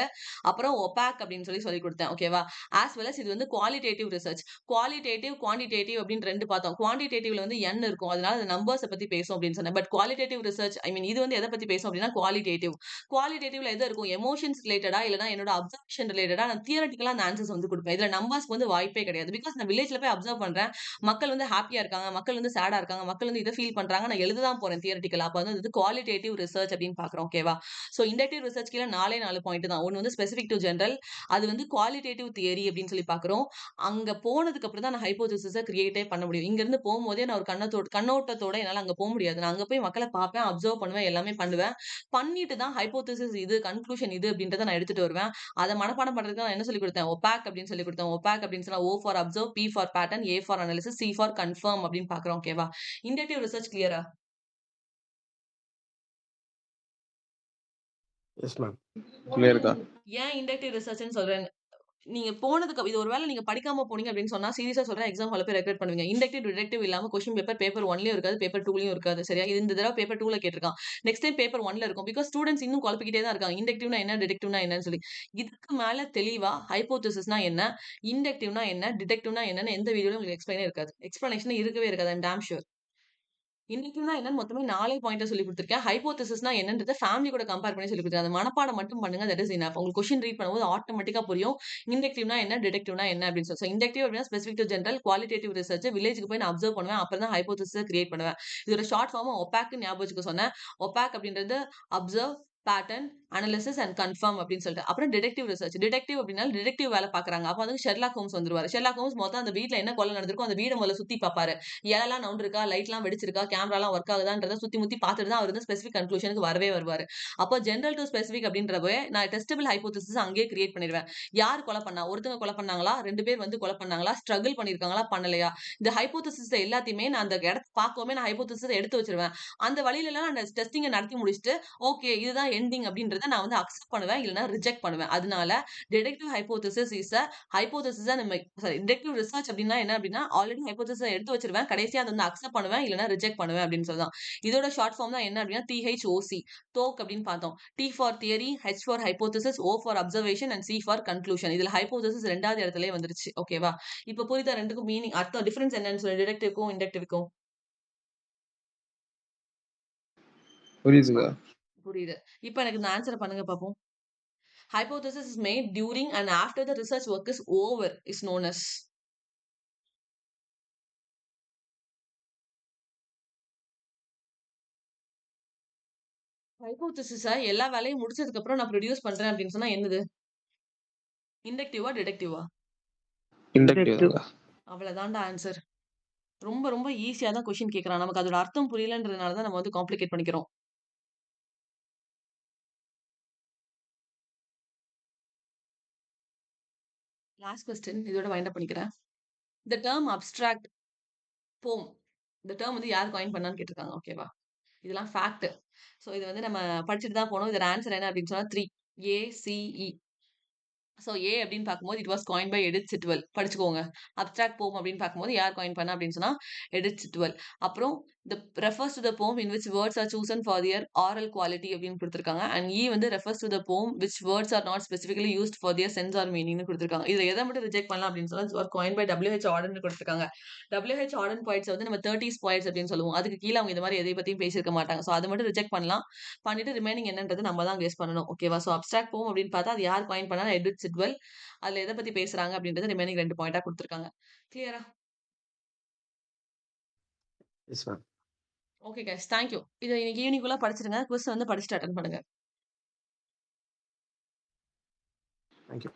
அப்புறம் ஒபாக் அப்படின்னு சொல்லிக் குடுத்தேன். ஓகேவா? ஆஸ் வெல் அஸ் இது வந்து குவாலிட்டேட்டிவ் ரிசர்ச். குவாலிட்டேட்டிவ், குவான்டிடேட்டிவ் அப்படின்னு 2 பார்த்தோம். குவான்டிடேட்டிவ்ல வந்து எண் இருக்கும். அதனால அது நம்பர்ஸ பத்தி பேசும் அப்படின்னு சொன்னேன். பட் குவாலிட்டேட்டிவ் ரிசர்ச் இது வந்து எத பத்தி பேசும் அப்படின்னா குவாலிட்டேட்டிவ். குவாலிட்டேட்டிவ்ல எது இருக்கும்? எமோஷன்ஸ் ரிலேட்டடா இல்லன்னா என்னோட அப்சர்வேஷன் ரிலேட்டடா நான் தியரட்டிக்கலா அந்த ஆன்சர்ஸ் வந்து குடுப்பேன். இதுல நம்பர்ஸ்க்கு வந்து வாய்ப்பே கிடையாது. பிகாஸ் நான் வில்லேஜ்ல போய் அப்சர்வ் பண்றேன். மக்கள் வந்து ஹேப்பியா இருக்காங்க. மக்கள் வந்து சேடா இருக்காங்க. மக்கள் வந்து இத ஃபீல் பண்றாங்க. நான் எழுத தான் போறேன் தியரட்டிக்கலா. அப்ப வந்து இது குவாலிட்டேட்டிவ் ரிசர்ச் அப்படின்னு பார்க்கிறோம். ஓகேவா? சோ இண்டக்டிவ் ரிசர்ச் கீழ 4 பாயிண்ட் தான். ஒன்னு வந்து ஸ்பெசிஃபிக் டூ ஜெனரல். அது வந்து குவாலிட்டேட்டிவ் தியரி அப்படின்னு சொல்லி பார்க்கிறோம். அங்க போனதுக்கு அப்புறம் தான் நான் ஹைப்போதசிஸ கிரியேட்டே பண்ண முடியும். இங்க இருந்து போம்போதே நான் ஒரு கண்ணோட்டத்தோட என்னால அங்க முடியாது. நான் அங்க போய் மக்கள பார்ப்பேன், அப்சர்வ் பண்ணுவேன், எல்லாமே பண்ணுவேன். பண்ணிட்டு தான் ஹைப்போதசிஸ் இது, கன்க்ளூஷன் இது அப்படின்றத நான் எடுத்துட்டு வருவேன். அத மனப்பாடம் பண்றதுக்கு நான் என்ன சொல்லிக் குடுத்தேன்? ஒபாக் அப்படின்னு சொல்லிக் குடுத்தேன். ஒபாக் அப்படின்னு சொன்னா, O for observe, P for pattern, A for analysis, C for confirm அப்படின்னு பார்க்கிறோம். ஓகேவா? இண்டக்டிவ் ரிசர்ச் கிளியரா? Yes ma'am. கிளியர்க்கா? ஏன் இண்டக்டிவ் ரிசர்ச்ன்னு சொல்றேன்? நீங்க போனதுக்கு இது ஒரு வேள நீங்க படிக்காம போனீங்க அப்படின்னு சொன்னா, சீரியஸா சொல்றேன் எக்ஸாம் ஹால்ல போய் ரெக்ரெட் பண்ணுவீங்க. இண்டக்டிவ், டிடக்டிவ் இல்லாம கொஸ்டின் பேப்பர் 1லயும் இருக்காது, பேப்பர் 2லயும் இருக்காது. சரியா? இது இந்த தடவ பேப்பர் 2ல கேட்டிருக்கான். நெக்ஸ்ட் டைம் பேப்பர் 1ல இருக்கும். பிகாஸ் ஸ்டூடண்ட்ஸ் இன்னும் குழப்பிக்கிட்டே தான் இருக்காங்க. இண்டக்டிவ்னா என்ன? டிடக்டிவ்னா என்னன்னு சொல்லி. இதுக்கு மேல தெளிவா ஹைப்போதசிஸ்னா என்ன? இண்டக்டிவ்னா என்ன? டிடக்டிவ்னா என்னன்னு எந்த வீடியோலயும் உங்களுக்கு எக்ஸ்பிளைனே இருக்காது. எக்ஸ்பிளனேஷனே இருக்கவே இருக்காது. ஐ அம் டாம் ஷூர். இண்டக்டிவ்னா என்னன்னு மொத்தமே 4 பாயிண்ட்ட சொல்லிக் குடுத்துருக்கேன். ஹைப்போதசிஸ்னா என்னன்றத ஃபேமிலி கூட கம்பேர் பண்ணி சொல்லிக் குடுத்துருக்கேன். அத மனப்பாடம் மட்டும் பண்ணுங்க. That is enough. உங்களுக்கு கொஸ்டின் ரீட் பண்ணும்போது ஆட்டோமேட்டிக்கா புரியும். இண்டக்டிவ்னா என்ன? டிடக்டிவ்னா என்ன? அப்படின்னு சொல்லி. சோ இண்டக்டிவ் அப்படின்னா specific to general, qualitative research. வில்லேஜ்க்கு போய் நான் அப்சர்வ் பண்ணுவேன். அப்புறம் தான் ஹைப்போதசிஸ கிரியேட் பண்ணுவேன். இதோட ஷார்ட் ஃபார்ம் ஒபாக்ன்னு ஞாபகம் வச்சுக்க சொன்னேன். ஒபாக் அப்படின்றது observe, pattern, analysis and confirm அப்படின்னு சொல்லிட்டு. அப்புறம் டிடெக்டிவ் ரிசர்ச். டிடெக்டிவ் அப்படின்னா டிடெக்டிவ் வேலை பார்க்குறாங்க. அப்ப வந்து ஷெர்லாக் ஹோம்ஸ் வந்துருவாரு. ஷெர்லாக் ஹோம்ஸ் மொத்தம் அந்த வீட்ல என்ன கொலை நடந்திருக்கோ அந்த வீட முதல்ல சுத்தி பார்ப்பாரு. இலைலாம் நவுண்டிருக்கா, லைட்லாம் வெடிச்சிருக்கா, கேமராலாம் ஒர்க் ஆகுதான்றத சுத்தி முத்தி பார்த்துட்டு தான் அவர் வந்து ஸ்பெசிஃபிக் கன்க்ளூஷனுக்கு வரவே வருவாரு. அப்போ ஜெனரல் டூ ஸ்பெசிஃபிக் அப்படின்றப்ப நான் டெஸ்டபிள் ஹைப்போதசிஸ் அங்கேயே கிரியேட் பண்ணிருவேன். யார் கொலை பண்ணா? ஒருத்தங்க கொலை பண்ணாங்களா? 2 பேர் வந்து கொலை பண்ணாங்களா? ஸ்ட்ரகிள் பண்ணியிருக்காங்களா? பண்ணலையா? இந்த ஹைப்போதசிஸ் எல்லாத்தையுமே நான் அந்த இடத்த பார்க்கவுமே நான் ஹைப்போதசிஸ எடுத்து வச்சிருவேன். அந்த வழியிலலாம் நான் டெஸ்டிங்க நடத்தி முடிச்சுட்டு, ஓகே இதுதான் எண்டிங் அப்படின்றத நான் வந்து அக்செப்ட் பண்ணுவேன். இல்லன்னா ரிஜெக்ட் பண்ணுவேன். அதனால டிடெக்டிவ் ஹைப்போதசிஸ் இஸ் அ ஹைப்போதசிஸ நம்ம டிடெக்டிவ் ரிசர்ச் அப்படின்னா என்ன அப்படின்னா, ஆல்ரெடி ஹைப்போதசிஸ எடுத்து வச்சிருவேன். கடைசியா அத வந்து அக்செப்ட் பண்ணுவேன். இல்லன்னா ரிஜெக்ட் பண்ணுவேன் அப்படின்னு சொல்லலாம். இதோட ஷார்ட் ஃபார்ம் தான் என்ன அப்படின்னா, THOC. தோக் அப்படின்னு பார்த்தோம். T for theory, H for hypothesis, O for observation and C for conclusion. இதுல ஹைப்போதசிஸ் 2வது இடத்திலேயே வந்துருச்சு. ஓகேவா? இப்ப புரியுதா 2க்கும் மீனிங் அர்த்தம் டிஃபரன்ஸ் என்னன்னு சொல்லி டிடெக்டிவ்க்கும் இண்டக்டிவ்க்கும்? எஸ் புரியுதுங்க. மேம். புரியுது. இப்ப எனக்கு இந்த ஆன்ஸர பண்ணுங்க பாப்போம். Hypothesis is made during and after the research work is over is known as ஹைபோதசிஸ எல்லா வேலையும் முடிச்சதுக்கு அப்புறம் நான் ப்ரொடியூஸ் பண்றேன் அப்படின்னு சொன்னா என்னது? இண்டக்டிவா? டிடக்டிவா? இண்டக்டிவ் தாங்க. அவ்வளவுதான்டா ஆன்சர். ரொம்ப ரொம்ப ஈஸியா தான் கொஸ்டின் கேட்கறான். நமக்கு அதோட அர்த்தம் புரியலன்றதுனால தான் நம்ம வந்து காம்ப்ளிகேட் பண்ணிக்கிறோம். லாஸ்ட் கொஸ்டின் இதோட வைண்ட் அப் பண்ணிக்கிறேன். தி டெர்ம் அப்ஸ்ட்ராக்ட் போம். இந்த டெர்ம் வந்து யார் காயின் பண்ணான்னு கேட்டிருக்காங்க. ஓகேவா? இதெல்லாம் ஃபேக்ட். ஸோ இது வந்து நம்ம படிச்சுட்டு தான் போனோம். இதோட ஆன்சர் என்ன அப்படின்னு சொன்னா 3 ACE. ஸோ ஏ அப்படின்னு பார்க்கும்போது இட் வாஸ் காயின் பை எடித் சிட்வெல். படிச்சுக்கோங்க. அப்ஸ்ட்ராக்ட் போம் அப்படின்னு பார்க்கும்போது யார் காயின் பண்ணா அப்படின்னு சொன்னா எடித் சிட்வெல். அப்புறம் த refers to the form in which words are chosen for their aural quality அப்படின்னு கொடுத்துருக்காங்க. அண்ட் இ வந்து refers to the form which words are not specifically used for their sense or மீனிங்னு கொடுத்துருக்காங்க. இதில் எதை மட்டும் ரிஜெக்ட் பண்ணலாம் அப்படின்னு சொன்னா காயின் பை WH ஆர்டர்னு கொடுத்துருக்காங்க. WH ஆர்டன் பாயிண்ட்ஸ் வந்து நம்ம 30s பாயிண்ட்ஸ் அப்படின்னு சொல்லுவோம். அதுக்கு கீழே அவங்க இந்த மாதிரி எதை பற்றியும் பேசியிருக்க மாட்டாங்க. ஸோ அதை மட்டும் ரிஜெக்ட் பண்ணலாம். பண்ணிட்டு ரிமைனிங் என்னன்றது நம்ம தான் கெஸ் பண்ணணும். ஓகேவா? ஸோ அப்ஸ்ட்ராக்ட் போம் அப்படின்னு பார்த்தா அது யார் காயின் பண்ணா எடித் சிட்வெல். அதுல எதை பத்தி பேசுறாங்க அப்படின்றது ரிமைனிங் 2 பாயிண்டா கொடுத்துருக்காங்க. கிளியரா? Yes ma'am. Okay guys, thank you. இதை இன்னைக்கு ஈவினிங்குள்ள படிச்சிருங்க. குவிஸ் வந்து படிச்சுட்டு அட்டன் பண்ணுங்க. தேங்க்யூ.